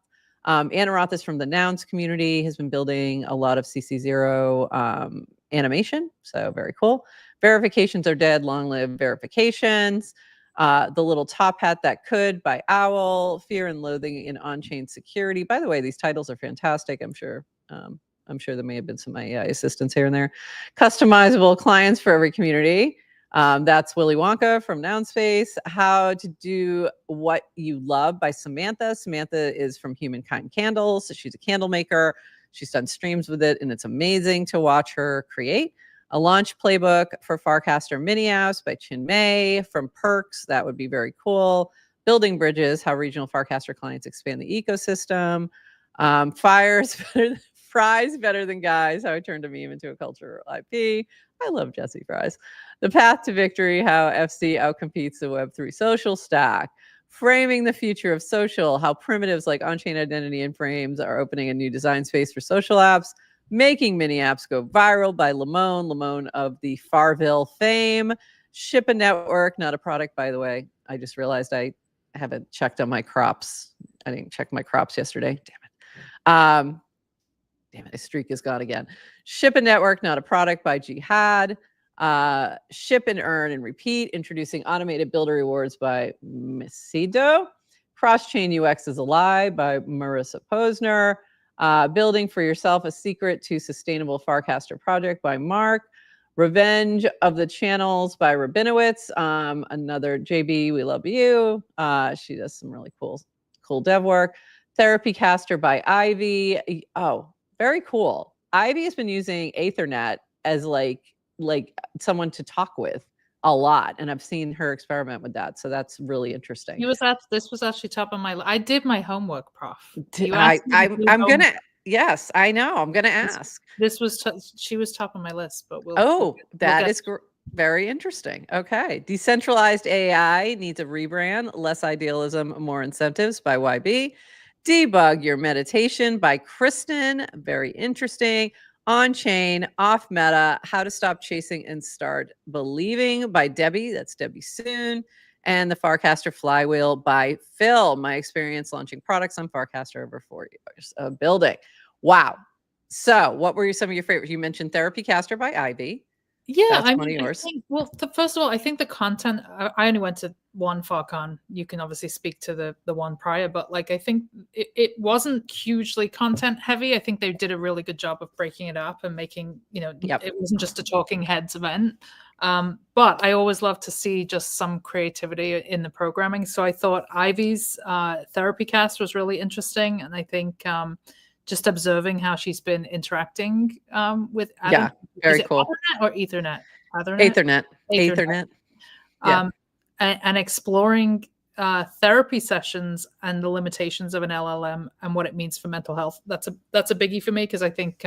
Anna Roth is from the Nouns community, has been building a lot of CC0 animation. So very cool. Verifications are dead, long live verifications. The Little Top Hat That Could by Owl, Fear and Loathing in On-Chain Security. By the way, these titles are fantastic. I'm sure there may have been some AI assistance here and there. Customizable clients for every community. That's Willy Wonka from Nounspace. How to Do What You Love by Samantha. Samantha is from Humankind Candles. She's a candle maker. She's done streams with it, and it's amazing to watch her create. A launch playbook for Farcaster mini apps by Chin Mei from Perks. That would be very cool. Building bridges, how regional Farcaster clients expand the ecosystem. Fries better than guys, how I turned a meme into a cultural IP. I love Jesse Fries. The Path to Victory, how FC outcompetes the Web3 social stack. Framing the future of social, how primitives like on-chain identity and frames are opening a new design space for social apps. Making mini apps go viral by Lamone of the Farville fame. Ship a network, not a product, by the way. I just realized I haven't checked on my crops. I didn't check my crops yesterday. Damn it, the streak is gone again. Ship a network, not a product by Jihad. Ship and Earn and Repeat, introducing automated builder rewards by Misido. Cross-chain UX is a lie by Marissa Posner. Building for Yourself a Secret to Sustainable Farcaster Project by Mark. Revenge of the Channels by Rabinowitz. Another JB, we love you. She does some really cool dev work. Therapy Caster by Ivy. Oh, very cool. Ivy has been using Ethernet as like someone to talk with a lot, and I've seen her experiment with that, so that's really interesting. This was actually top of my list. I did my homework, Prof. I'm gonna. Yes, I know. I'm gonna ask. She was top of my list, but that is very interesting. Okay, Decentralized AI needs a rebrand. Less idealism, more incentives by YB. Debug Your Meditation by Kristen. Very interesting. On-chain, off-meta, how to stop chasing and start believing by Debbie. That's Debbie Soon. And the Farcaster Flywheel by Phil. My experience launching products on Farcaster over 4 years of building. Wow. So what were some of your favorites? You mentioned Therapy Caster by Ivy. Yeah, that's one of yours. First of all, I think the content, I only went to one FarCon. You can obviously speak to the one prior, but I think it wasn't hugely content heavy. I think they did a really good job of breaking it up and making, it wasn't just a talking heads event. But I always love to see just some creativity in the programming. So I thought Ivy's therapy cast was really interesting. And I think just observing how she's been interacting with Adam. Yeah, very cool. Ethernet or Ethernet? Ethernet. Yeah. And exploring therapy sessions and the limitations of an LLM and what it means for mental health. That's a biggie for me, because I think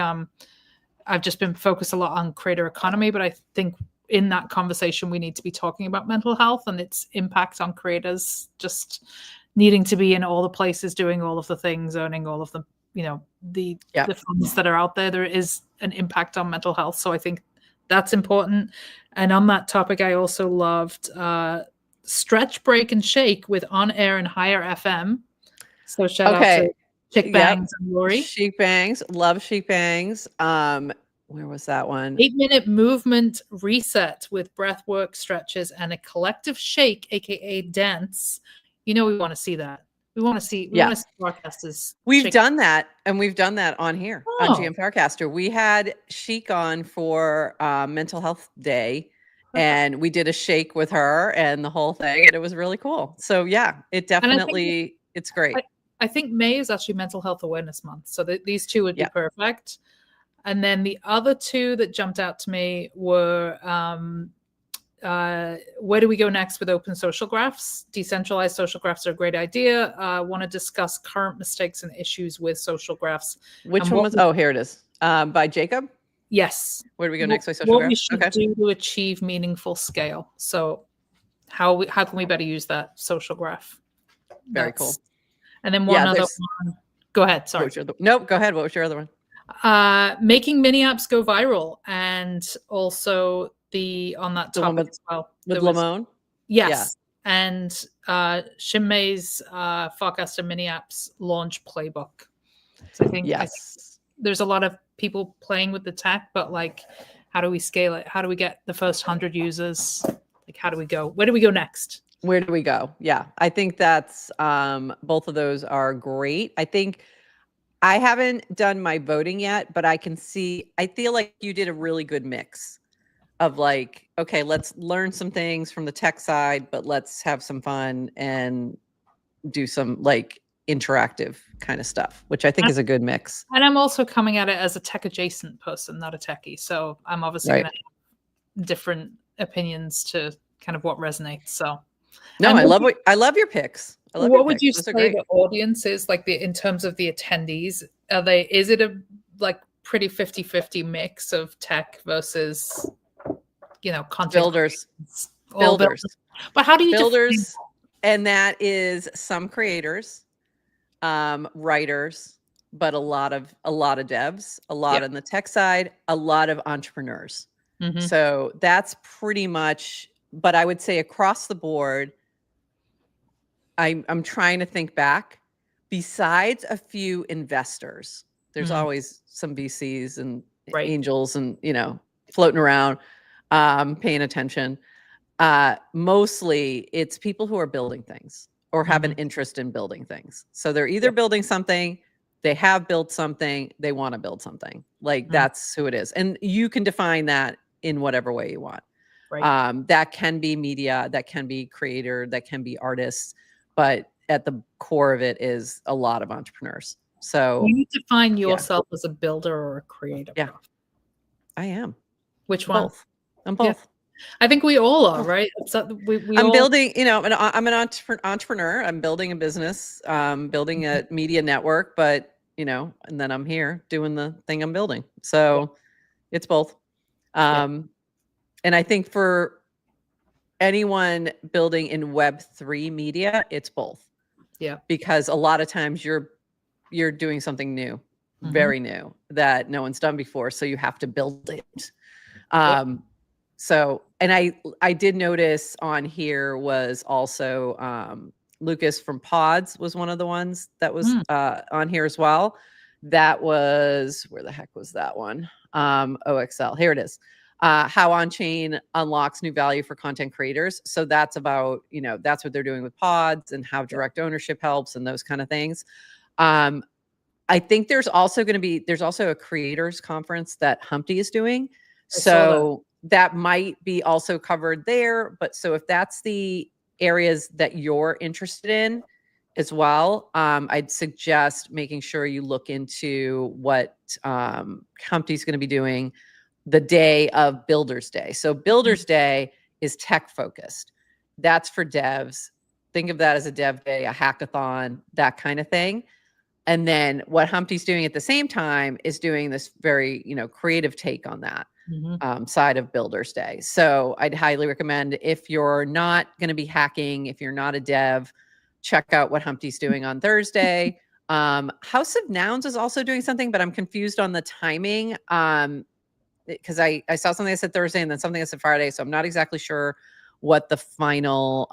I've just been focused a lot on creator economy, but I think in that conversation we need to be talking about mental health and its impact on creators just needing to be in all the places, doing all of the things, owning all of the the funds that are out there. There is an impact on mental health, so I think that's important. And on that topic, I also loved Stretch, Break, and Shake with On Air and Higher FM. So shout out to Chick Bangs and Lori. Chic Bangs. Love Chic Bangs. Where was that one? 8-minute movement reset with breath work, stretches, and a collective shake, aka dance. We want to see that. We want to see broadcasters. We've done that, and we've done that on here on GM Farcaster. We had Chic on for Mental Health Day, and we did a shake with her and the whole thing, and it was really cool. So yeah, it definitely it's great. I think May is actually Mental Health Awareness Month, so these two would be perfect. And then the other two that jumped out to me were where do we go next with open social graphs? Decentralized social graphs are a great idea. Want to discuss current mistakes and issues with social graphs. Which one was? Oh, here it is. By Jacob? Yes. Where do we go next by social graphs? What we should do to achieve meaningful scale. So how can we better use that social graph? Very cool. And then one other one. Go ahead. Sorry. Nope. Go ahead. What was your other one? Making mini apps go viral, and also on that topic as well with Lamone. Yes, and Shinmei's Farcaster mini apps launch playbook. So I think there's a lot of people playing with the tech, but like, how do we scale it? How do we get the first 100 users? Like, how do we go? Where do we go next? Where do we go? Yeah, I think that's both of those are great. I think I haven't done my voting yet, but I feel like you did a really good mix of like, okay, let's learn some things from the tech side, but let's have some fun and do some like interactive kind of stuff, which I think is a good mix. And I'm also coming at it as a tech adjacent person, not a techie. So I'm obviously going to have different opinions to kind of what resonates. So no, I love your picks. What would you say the audience is like in terms of the attendees? Is it a like pretty 50-50 mix of tech versus content builders? But how do you builders? And that is some creators, writers, but a lot of devs, a lot on the tech side, a lot of entrepreneurs. Mm-hmm. So that's pretty much. But I would say across the board, I'm trying to think back. Besides a few investors, there's always some VCs and angels and floating around, paying attention. Mostly it's people who are building things or have an interest in building things. So they're either building something, they have built something, they want to build something. Like that's who it is. And you can define that in whatever way you want. Right. That can be media, that can be creator, that can be artists, but at the core of it is a lot of entrepreneurs. So you define yourself as a builder or a creator. Yeah, I am. Which one? Both. I'm both. Yeah. I think we all are, right? I'm building, I'm an entrepreneur. I'm building a business, building a media network, but, and then I'm here doing the thing I'm building. So it's both. And I think for anyone building in Web3 media, it's both. Yeah. Because a lot of times you're doing something new, very new that no one's done before. So you have to build it. So, and I did notice on here was also Lucas from Pods was one of the ones that was on here as well. That was, where the heck was that one? OXL, here it is. How on-chain unlocks new value for content creators. So that's about, that's what they're doing with Pods and how direct ownership helps and those kind of things. I think there's also a creators conference that Humpty is doing. So that might be also covered there. But so if that's the areas that you're interested in as well, I'd suggest making sure you look into what Humpty's going to be doing the day of Builders Day. So Builders Day is tech focused. That's for devs. Think of that as a dev day, a hackathon, that kind of thing. And then what Humpty's doing at the same time is doing this very, creative take on that side of Builders Day. So I'd highly recommend, if you're not going to be hacking, if you're not a dev, check out what Humpty's doing on Thursday. House of Nouns is also doing something, but I'm confused on the timing. Because I saw something that said Thursday and then something that said Friday. So I'm not exactly sure what the final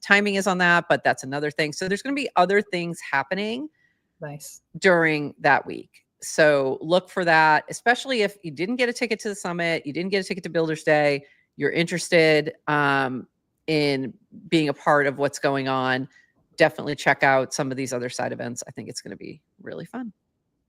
timing is on that, but that's another thing. So there's going to be other things happening during that week. So look for that, especially if you didn't get a ticket to the summit, you didn't get a ticket to Builders Day, you're interested in being a part of what's going on. Definitely check out some of these other side events. I think it's going to be really fun.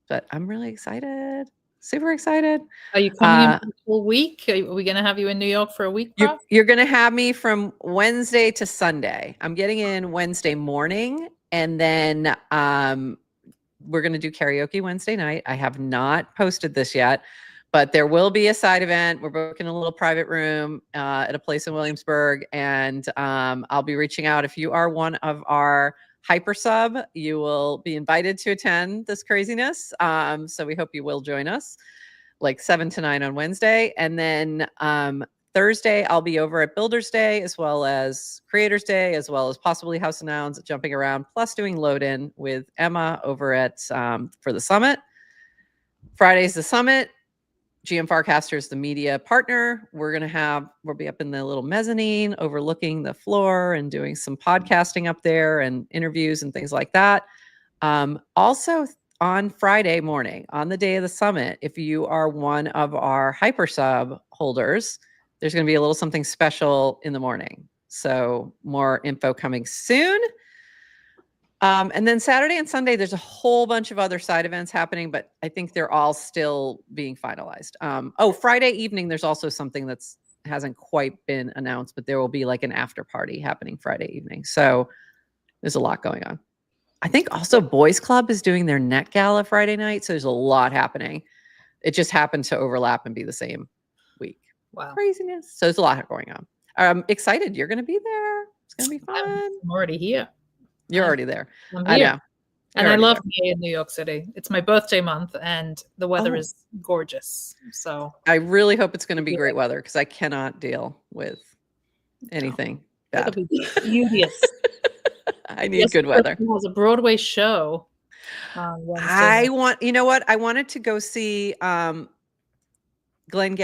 But I'm really excited. Super excited. Are you coming in for a full week? Are we going to have you in New York for a week? You're going to have me from Wednesday to Sunday. I'm getting in Wednesday morning, and then we're going to do karaoke Wednesday night. I have not posted this yet, but there will be a side event. We're booking a little private room at a place in Williamsburg, and I'll be reaching out. If you are one of our hyper sub, you will be invited to attend this craziness. So we hope you will join us, like 7 to 9 on Wednesday. And then Thursday, I'll be over at Builders Day, as well as Creators Day, as well as possibly House of Nouns, jumping around, plus doing load in with Emma over at for the summit. Friday's the summit. GM Farcaster is the media partner. We'll be up in the little mezzanine overlooking the floor and doing some podcasting up there and interviews and things like that. Also on Friday morning, on the day of the summit, if you are one of our hyper sub holders, there's going to be a little something special in the morning. So more info coming soon. And then Saturday and Sunday, there's a whole bunch of other side events happening, but I think they're all still being finalized. Friday evening, there's also something that's hasn't quite been announced, but there will be like an after party happening Friday evening. So there's a lot going on. I think also Boys Club is doing their Net Gala Friday night. So there's a lot happening. It just happened to overlap and be the same week. Wow. Craziness. So there's a lot going on. I'm excited. You're going to be there. It's going to be fun. I'm already here. You're already there. I know. And I love May in New York City. It's my birthday month and the weather is gorgeous. So I really hope it's going to be great weather, because I cannot deal with anything bad. It'll be beauteous. I need good weather. It was a Broadway show. I wanted to go see Glenn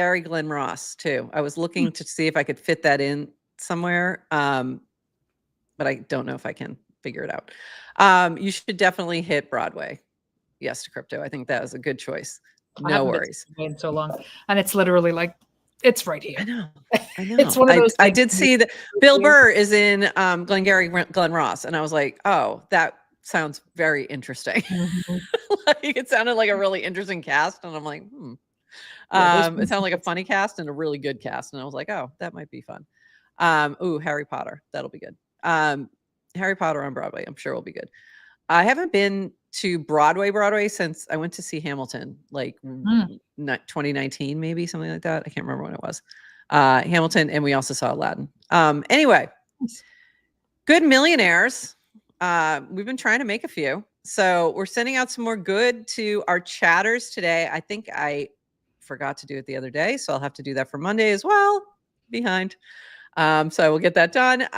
Ross too. I was looking to see if I could fit that in somewhere. But I don't know if I can figure it out. You should definitely hit Broadway. Yes to Crypto. I think that was a good choice. No worries. Been so long, and it's literally like it's right here. I know. It's one of those. I did see that Bill Burr is in Glenn Ross, and I was like, oh, that sounds very interesting. Like, it sounded like a really interesting cast, and I'm like, it sounded like a funny cast and a really good cast, and I was like, oh, that might be fun. Harry Potter, that'll be good. Harry Potter on Broadway, I'm sure will be good. I haven't been to Broadway since I went to see Hamilton, like 2019, maybe something like that. I can't remember when it was. Hamilton, and we also saw Aladdin. Anyway, good millionaires. We've been trying to make a few. So we're sending out some more good to our chatters today. I think I forgot to do it the other day, so I'll have to do that for Monday as well. Behind. So I will get that done.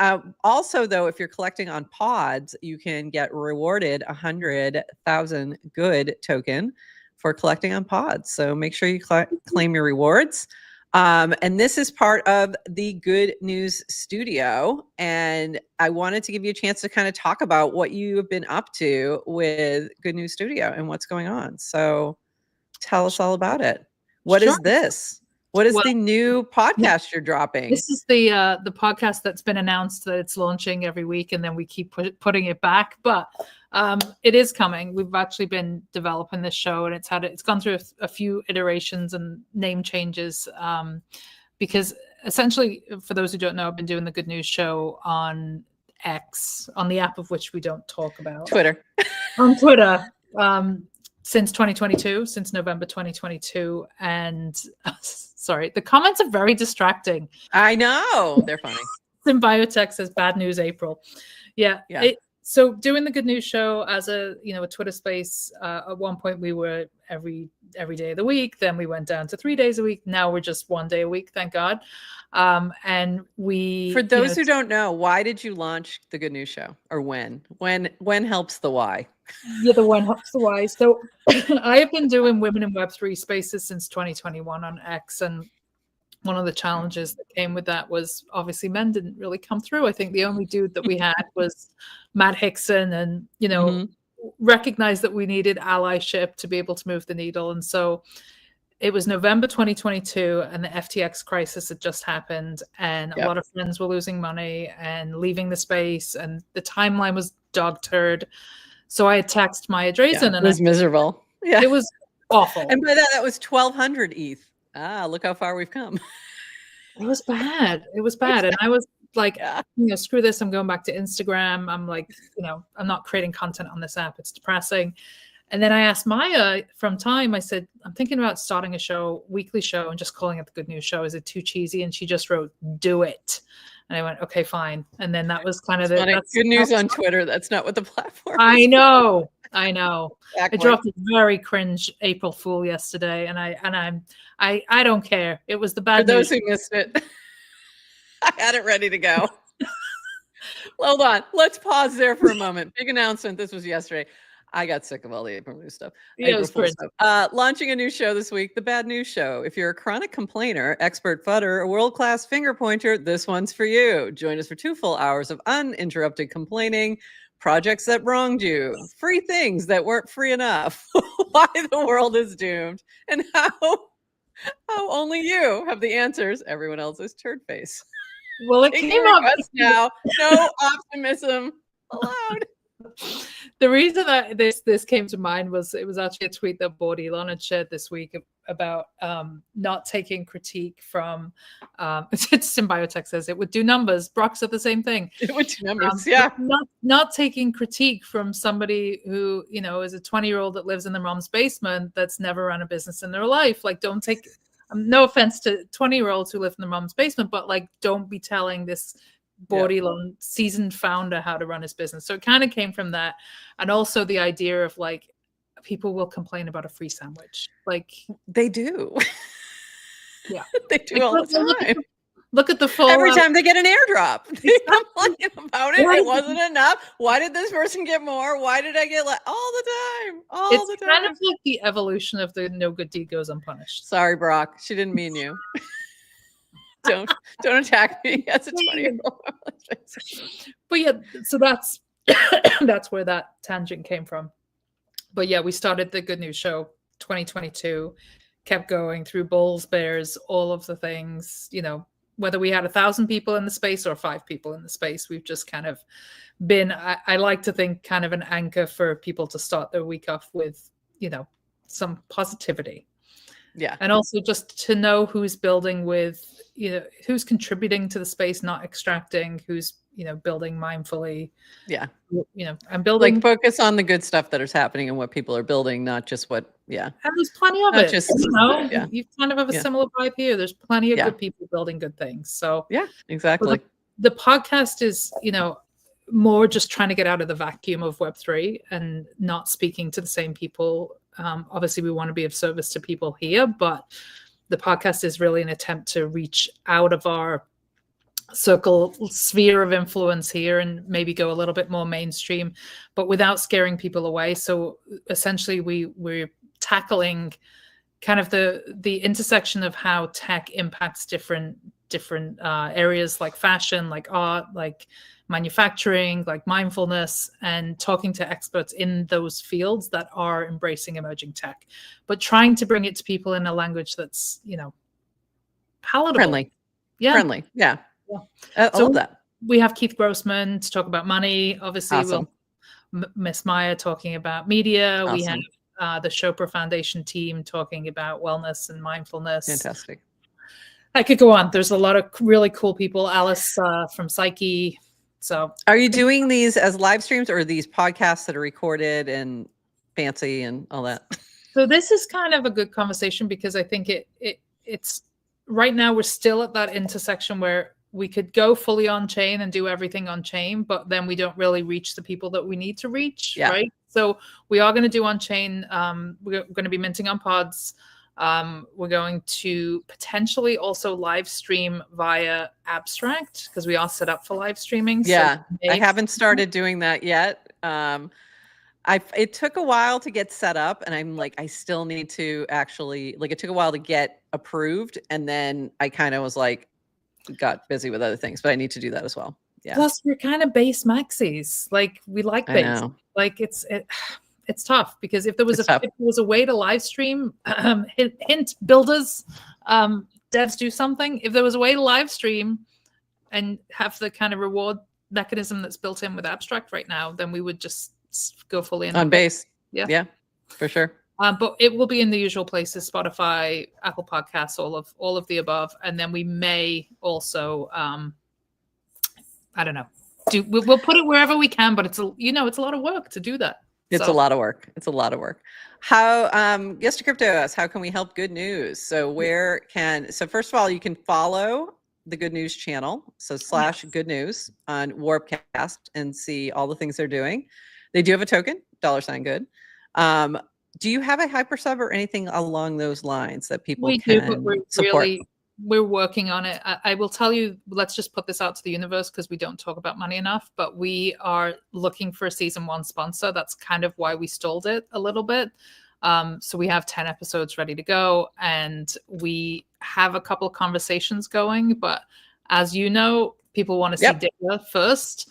Also, though, if you're collecting on pods, you can get rewarded 100,000 good token for collecting on pods. So make sure you claim your rewards. And this is part of the Good News Studio. And I wanted to give you a chance to kind of talk about what you have been up to with Good News Studio and what's going on. So tell us all about it. What is this? What is the new podcast you're dropping? This is the podcast that's been announced that it's launching every week, and then we keep putting it back. But it is coming. We've actually been developing this show, and it's gone through a few iterations and name changes. because essentially, for those who don't know, I've been doing the Good News Show on X, on the app of which we don't talk about. Twitter. On Twitter. Since 2022, since November 2022. And sorry, the comments are very distracting. I know. They're funny. Symbiotech says bad news April. Yeah. So doing the Good News Show as a Twitter space, at one point we were every day of the week. Then we went down to 3 days a week. Now we're just 1 day a week, thank God. And we, for those who don't know, why did you launch the Good News Show, or when helps the why? Yeah, the when helps the why. So I have been doing Women in Web3 spaces since 2021 on X, and one of the challenges that came with that was obviously men didn't really come through. I think the only dude that we had was Matt Hickson, and recognized that we needed allyship to be able to move the needle. And so it was November 2022, and the FTX crisis had just happened, and a lot of friends were losing money and leaving the space, and the timeline was dog turd. So I had texted Maya Drazen, and it was miserable. Yeah, it was awful. And by that was 1,200 ETH. Look how far we've come. It was bad. It was bad. And I was like, screw this. I'm going back to Instagram. I'm like, I'm not creating content on this app. It's depressing. And then I asked Maya from Time, I said, I'm thinking about starting a weekly show, and just calling it the Good News Show. Is it too cheesy? And she just wrote, do it. And I went, okay, fine. And then that was kind of that's good news on Twitter. That's not what the platform is. I know. Exactly. I dropped a very cringe April Fool yesterday, and I don't care. It was the bad For those news. who missed it, I had it ready to go. Hold on. Let's pause there for a moment. Big announcement. This was yesterday. I got sick of all the April News stuff. Yeah, it was great. Launching a new show this week, The Bad News Show. If you're a chronic complainer, expert fudder, or world-class finger pointer, this one's for you. Join us for 2 full hours of uninterrupted complaining, projects that wronged you, free things that weren't free enough, why the world is doomed, and how only you have the answers. Everyone else is turd face. Well, it came up now. No optimism allowed. The reason that this came to mind was it was actually a tweet that Board Elon had shared this week about not taking critique from Symbiotech says it would do numbers. Brock said the same thing. It would do numbers, Not taking critique from somebody who, is a 20-year-old that lives in their mom's basement that's never run a business in their life. Like, don't take no offense to 20-year-olds who live in their mom's basement, but like, don't be telling this Board Elon seasoned founder how to run his business. So it kind of came from that. And also the idea of like, people will complain about a free sandwich. Like they do. Yeah. They do all the time. Look at the full every time they get an airdrop. They complain about it. It wasn't enough. Why did this person get more? Why did I get less? All the time. It's kind of like the evolution of the no good deed goes unpunished. Sorry, Brock. She didn't mean you. Don't attack me as a 20-year-old. But yeah, so that's where that tangent came from. But yeah, we started the Good News Show 2022, kept going through bulls, bears, all of the things, whether we had 1,000 people in the space or 5 people in the space, we've just kind of been, I like to think, kind of an anchor for people to start their week off with, some positivity. Yeah. And also just to know who's building with, who's contributing to the space, not extracting, who's, building mindfully. Yeah. I'm building. Like, focus on the good stuff that is happening and what people are building, not just what, And there's plenty of it. You kind of have a similar vibe here. There's plenty of good people building good things. So yeah, exactly. The podcast is, more just trying to get out of the vacuum of Web3 and not speaking to the same people. Obviously, we want to be of service to people here, but the podcast is really an attempt to reach out of our sphere of influence here and maybe go a little bit more mainstream, but without scaring people away. So essentially, we're tackling kind of the intersection of how tech impacts different areas like fashion, like art, like manufacturing, like mindfulness, and talking to experts in those fields that are embracing emerging tech, but trying to bring it to people in a language that's, palatable. Friendly. Yeah. Friendly. Yeah. Yeah. I love that. We have Keith Grossman to talk about money. Obviously, awesome. We'll Miss Maya talking about media. Awesome. We have the Chopra Foundation team talking about wellness and mindfulness. Fantastic. I could go on. There's a lot of really cool people. Alice from Psyche. So are you doing these as live streams or are these podcasts that are recorded and fancy and all that? So this is kind of a good conversation because I think it's right now we're still at that intersection where we could go fully on chain and do everything on chain, but then we don't really reach the people that we need to reach, right? So we are going to do on chain. We're going to be minting on pods. We're going to potentially also live stream via Abstract because we are set up for live streaming. Yeah, so I haven't started doing that yet. It took a while to get set up, and I'm like, I still need to actually, like, it took a while to get approved, and then I kind of was like, got busy with other things, but I need to do that as well. Yeah. Plus, we're kind of base maxis. Like, we like base. Like, it's tough because if there was a way to live stream, hint builders, devs do something. If there was a way to live stream and have the kind of reward mechanism that's built in with Abstract right now, then we would just go fully on base. Yeah, for sure. But it will be in the usual places: Spotify, Apple Podcasts, all of the above, and then we may also, I don't know, we'll put it wherever we can. But it's a lot of work to do that. It's a lot of work. It's a lot of work. How, Yes to Crypto asks, how can we help Good News? So so first of all, you can follow the Good News channel. So / Good News on Warpcast and see all the things they're doing. They do have a token, $good. Do you have a hypersub or anything along those lines that people can support? We're working on it. I will tell you, let's just put this out to the universe because we don't talk about money enough, but we are looking for a season 1 sponsor. That's kind of why we stalled it a little bit. So we have 10 episodes ready to go, and we have a couple of conversations going, but as you know, people want to see data first.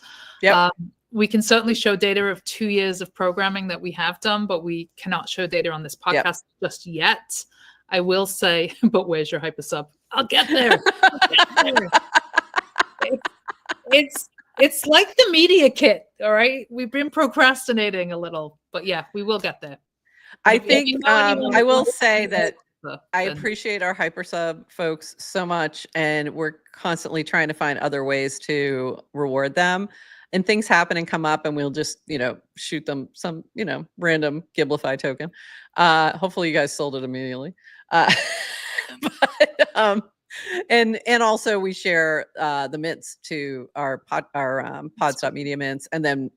We can certainly show data of 2 years of programming that we have done, but we cannot show data on this podcast just yet. I will say, but where's your hypersub? I'll get there. It's like the media kit, all right? We've been procrastinating a little, but yeah, we will get there. I think I will say that I appreciate our hypersub folks so much, and we're constantly trying to find other ways to reward them. And things happen and come up, and we'll just, shoot them some, random Giblify token. Hopefully you guys sold it immediately. And also we share the mints to our pods.media mints, and then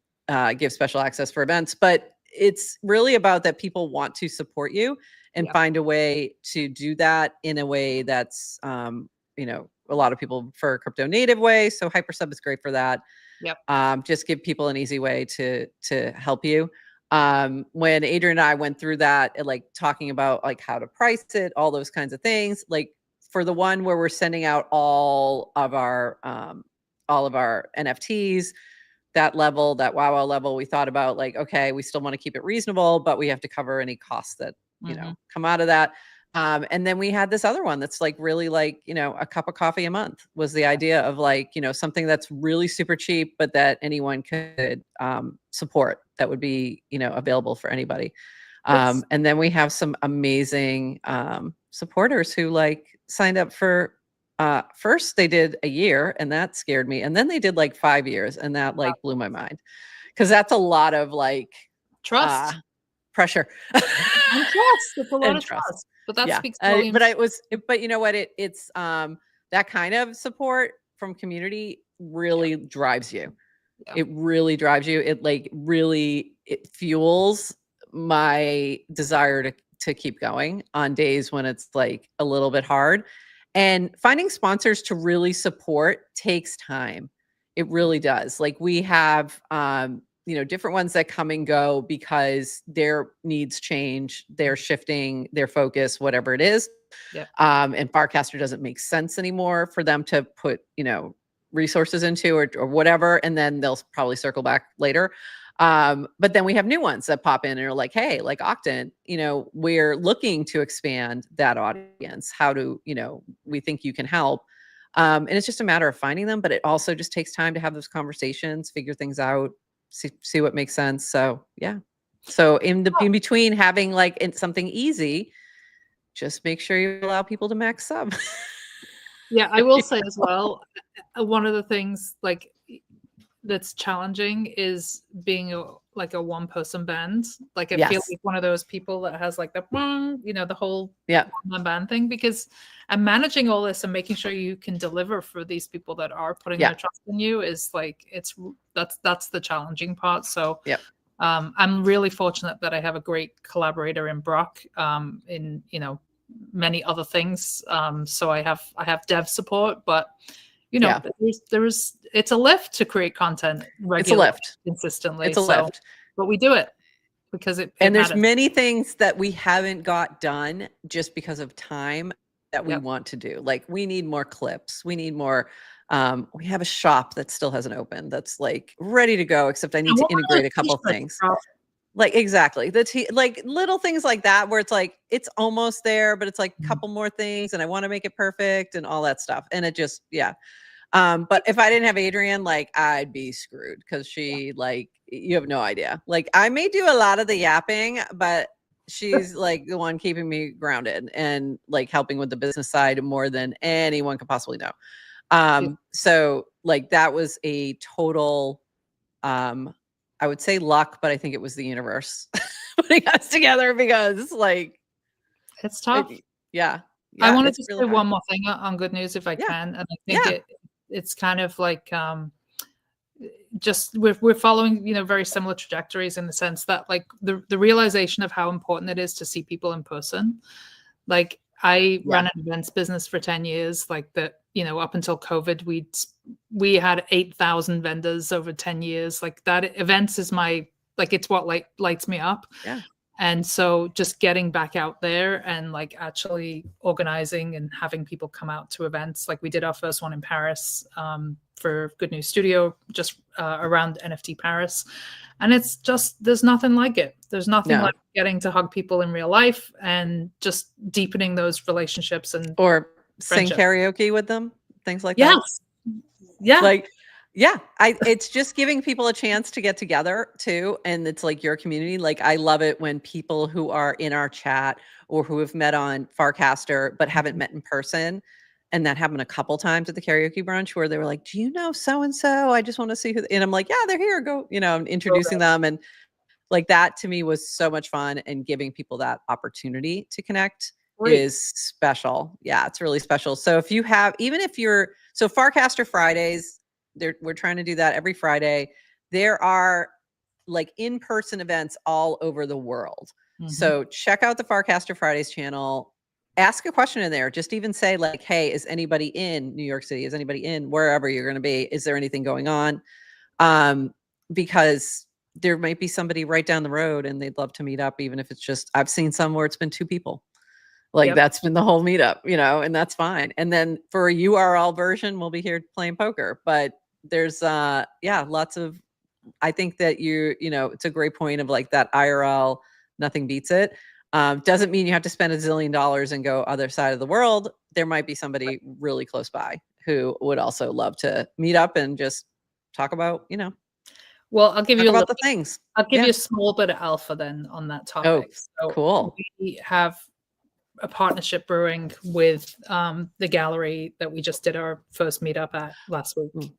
give special access for events. But it's really about that people want to support you and find a way to do that in a way that's, a lot of people prefer a crypto native way. So hypersub is great for that. Just give people an easy way to help you. When Adrian and I went through that, like talking about like how to price it, all those kinds of things, like for the one where we're sending out all of our NFTs, that wow level, we thought about like, okay, we still want to keep it reasonable, but we have to cover any costs that, come out of that. And then we had this other one that's like really like, a cup of coffee a month was the idea of like, something that's really super cheap, but that anyone could support, that would be, available for anybody. And then we have some amazing supporters who like signed up for, first they did a year, and that scared me. And then they did like 5 years, and that like blew my mind. Cause that's a lot of like trust, pressure. And trust. It's a lot of trust. But that speaks volumes. But you know what? It's that kind of support from community really drives you. It really drives you. It fuels my desire to keep going on days when it's like a little bit hard. And finding sponsors to really support takes time. It really does. Like we have different ones that come and go because their needs change, they're shifting their focus, whatever it is. And Farcaster doesn't make sense anymore for them to put, resources into or whatever. And then they'll probably circle back later. But then we have new ones that pop in and are like, hey, like Octant, we're looking to expand that audience. How do, we think you can help? And it's just a matter of finding them, but it also just takes time to have those conversations, figure things out, see what makes sense. So yeah. So in between having like something easy, just make sure you allow people to max sub. Yeah, I will say as well, one of the things like that's challenging is being like a one person band. Like I feel like one of those people that has like the the whole one band thing, because I'm managing all this and making sure you can deliver for these people that are putting their trust in you is like that's the challenging part. So I'm really fortunate that I have a great collaborator in Brock, in many other things. So I have dev support, but there's it's a lift to create content regularly, consistently. It's a lift, but we do it because it and there's matters. many things that we haven't got done just because of time that we want to do. Like we need more clips. We need more. We have a shop that still hasn't opened. That's like ready to go, except I need to integrate a couple things. Like exactly like little things like that where it's like it's almost there, but it's like a couple more things, and I want to make it perfect and all that stuff. And it just but if I didn't have Adrienne, like I'd be screwed because she like you have no idea. Like I may do a lot of the yapping, but she's like the one keeping me grounded and like helping with the business side more than anyone could possibly know. So like that was a total I would say luck, but I think it was the universe putting us together because like it's tough. I wanted to say one more thing on good news if I can. And I think it's kind of like just we're following very similar trajectories in the sense that like the realization of how important it is to see people in person. Like I ran an events business for 10 years, like that, up until COVID, we had 8,000 vendors over 10 years. Like that events is it's what lights me up. And so just getting back out there and like actually organizing and having people come out to events. Like we did our first one in Paris for Good News Studio, just around NFT Paris. And it's just, there's nothing like it. There's nothing like getting to hug people in real life and just deepening those relationships or sing karaoke with them, things like that. Like, it's just giving people a chance to get together too. And it's like your community. Like, I love it when people who are in our chat or who have met on Farcaster, but haven't met in person. And that happened a couple times at the karaoke brunch where they were like, do you know so-and-so? I just want to see who, and I'm like, yeah, they're here. Go, I'm introducing them. And like that to me was so much fun, and giving people that opportunity to connect is special. Yeah, it's really special. So if you have, even if you're, so Farcaster Fridays, we're trying to do that every Friday. There are like in-person events all over the world. So check out the Farcaster Fridays channel. Ask a question in there. Just even say like, hey, is anybody in New York City? Is anybody in wherever you're going to be? Is there anything going on? Because there might be somebody right down the road and they'd love to meet up, even if it's just, I've seen some where it's been 2 people. Like that's been the whole meetup, and that's fine. And then for a URL version, we'll be here playing poker. But there's lots of, I think that it's a great point of like that IRL, nothing beats it. Doesn't mean you have to spend $1 zillion and go other side of the world. There might be somebody really close by who would also love to meet up and just talk about, well, I'll give you about the things. I'll give you a small bit of alpha then on that topic. Oh, cool. We have a partnership brewing with the gallery that we just did our first meetup at last week.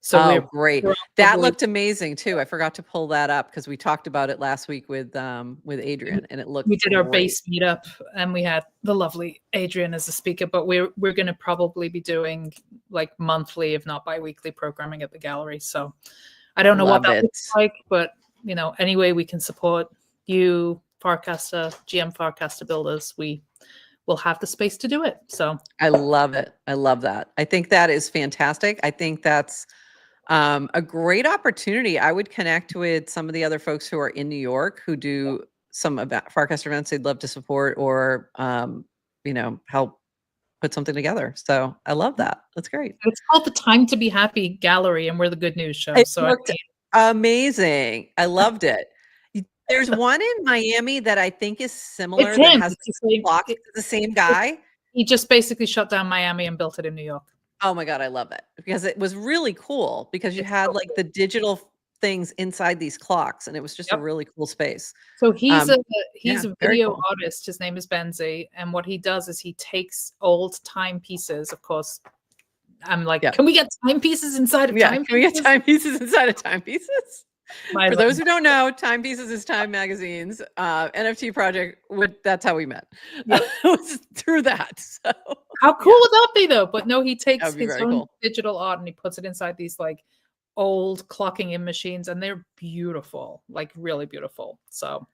So great. That looked amazing too. I forgot to pull that up because we talked about it last week with Adrienne, and it looked. We did our base meetup, and we had the lovely Adrienne as a speaker. But we're going to probably be doing like monthly, if not bi-weekly, programming at the gallery. So I don't know what that looks like, but any way we can support you, Farcaster, GM Farcaster builders, we will have the space to do it. So I love it. I love that. I think that is fantastic. I think that's a great opportunity. I would connect with some of the other folks who are in New York who do some Farcaster events they'd love to support, or help put something together. So I love that. That's great. It's called the Time to Be Happy Gallery, and we're the Good News Show. It looked amazing. I loved it. There's one in Miami that I think is similar. It's that him. has the same guy. He just basically shut down Miami and built it in New York. Oh my God, I love it because it was really cool because you had like the digital things inside these clocks, and it was just a really cool space. So he's a video cool. artist. His name is Benzie, and what he does is he takes old timepieces. Of course, I'm like, can we get timepieces inside of timepieces? Can we get timepieces inside of timepieces? For those who don't know, Timepieces is Time Magazine's NFT project. That's how we met. It was through that. So how cool would that be, though? But no, he takes his own cool. digital art and he puts it inside these like old clocking in machines, and they're beautiful, like really beautiful. So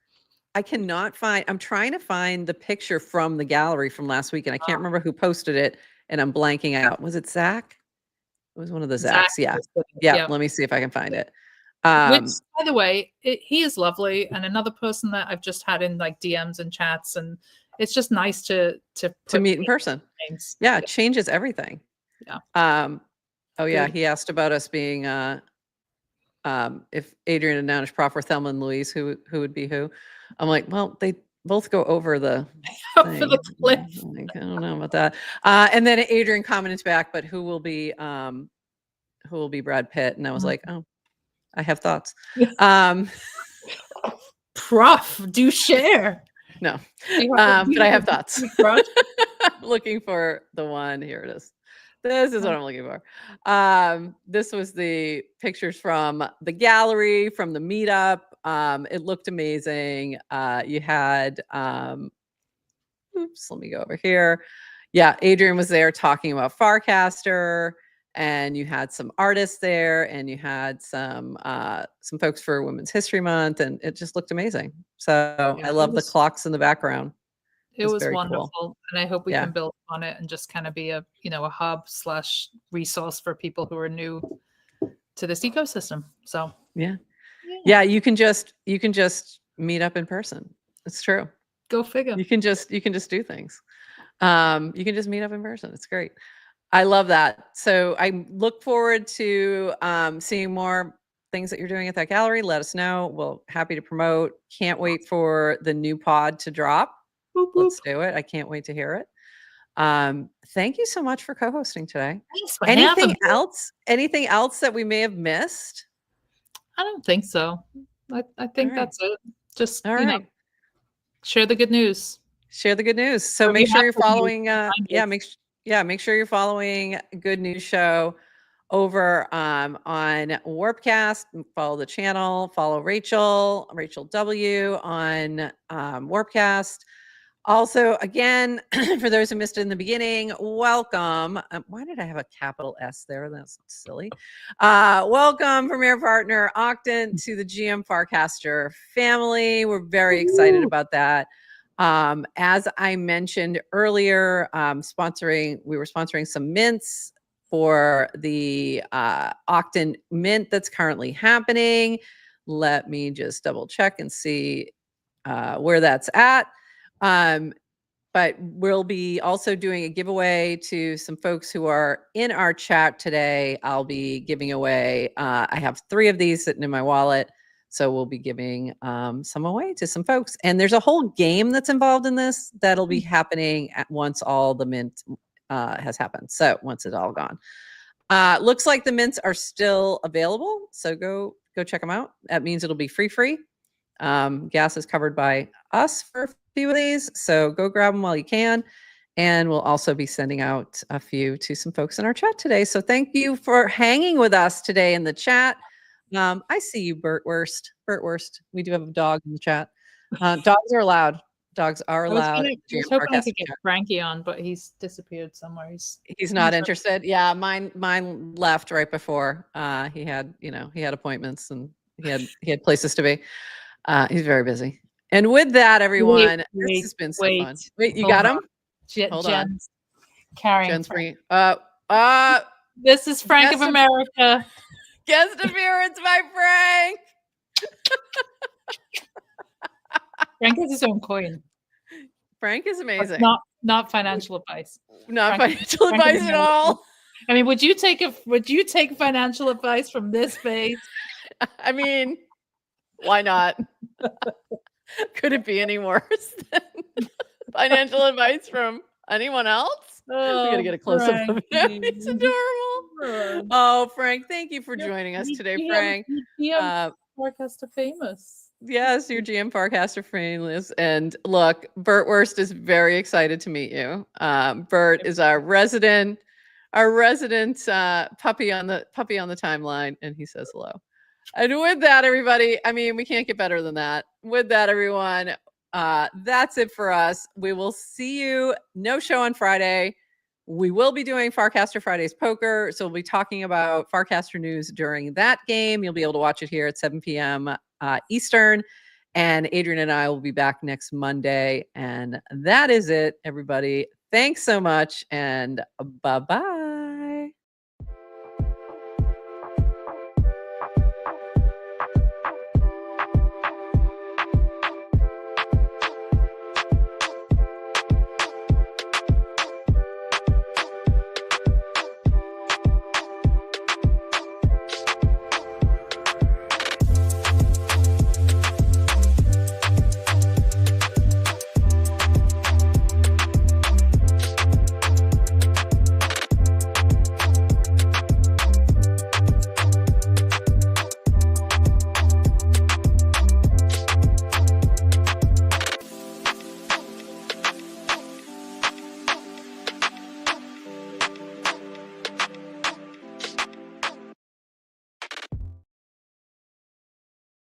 I cannot find. I'm trying to find the picture from the gallery from last week, and I can't remember who posted it, and I'm blanking out. Was it Zach? It was one of the Zachs. Yeah. Let me see if I can find it. Which, by the way, he is lovely, and another person that I've just had in like DMs and chats, and it's just nice to meet in person. Yeah, it changes everything. Yeah. Oh yeah, he asked about us being if Adrian and Nanish Prof were Thelma and Louise, who would be who? I'm like, well, they both go over the over the cliff. Like, I don't know about that. And then Adrian commented back, but who will be Brad Pitt? And I was like, oh, I have thoughts. Prof, do share. No, but I have thoughts. I'm looking for the one. Here it is. This is what I'm looking for. This was the pictures from the gallery, from the meetup. It looked amazing. You had, oops, let me go over here. Yeah, Adrian was there talking about Farcaster, and you had some artists there, and you had some folks for Women's History Month, and it just looked amazing. So I love the clocks in the background. It was wonderful, cool. and I hope we can build on it and just kind of be a hub / resource for people who are new to this ecosystem. So yeah, you can just meet up in person. It's true. Go figure. You can just do things. You can just meet up in person. It's great. I love that. So I look forward to seeing more things that you're doing at that gallery. Let us know. We'll happy to promote. Can't wait for the new pod to drop. Boop, boop. Let's do it. I can't wait to hear it. Thank you so much for co-hosting today. Thanks for Anything else that we may have missed? I don't think so. I think that's it. Just share the good news. Share the good news. So make sure you're following make sure you're following Good News Show over on Warpcast. Follow the channel, follow Rachel W on Warpcast. Also, again, for those who missed it in the beginning, welcome. Why did I have a capital S there? That's silly. Welcome, Premier Partner Octant, to the GM Farcaster family. We're very excited about that. As I mentioned earlier, we were sponsoring some mints for the Octant mint that's currently happening. Let me just double check and see where that's at. But we'll be also doing a giveaway to some folks who are in our chat today. I'll be giving away, I have 3 of these sitting in my wallet. So we'll be giving some away to some folks. And there's a whole game that's involved in this that'll be happening once all the mint has happened. So once it's all gone. Looks like the mints are still available. So go check them out. That means it'll be free. Gas is covered by us for a few of these. So go grab them while you can. And we'll also be sending out a few to some folks in our chat today. So thank you for hanging with us today in the chat. I see you, Bert Wurst. We do have a dog in the chat. Dogs are allowed. Dogs are allowed. I was hoping I could get Frankie on, but he's disappeared somewhere. He's not interested. Yeah, mine left right before. He had appointments and he had places to be. He's very busy. And with that, everyone, this has been so fun. Wait, you got him? Hold on. Jen's free. This is Frank of America. Guest appearance by Frank. Frank has his own coin. Frank is amazing. Not financial advice. Not financial advice at all. I mean, would you take financial advice from this face? I mean, why not? Could it be any worse than financial advice from anyone else? We got to get a close up of him. It's adorable. Oh, Frank, thank you for joining us today, Frank. Farcaster famous. Yes, your GM Farcaster famous. And look, Bert Wurst is very excited to meet you. Bert is our resident puppy on the timeline, and he says hello. And with that, everybody, I mean, we can't get better than that. With that, everyone, that's it for us. We will see you. No show on Friday. We will be doing Farcaster Fridays Poker. So we'll be talking about Farcaster news during that game. You'll be able to watch it here at 7 p.m. Eastern. And Adrian and I will be back next Monday. And that is it, everybody. Thanks so much. And bye-bye.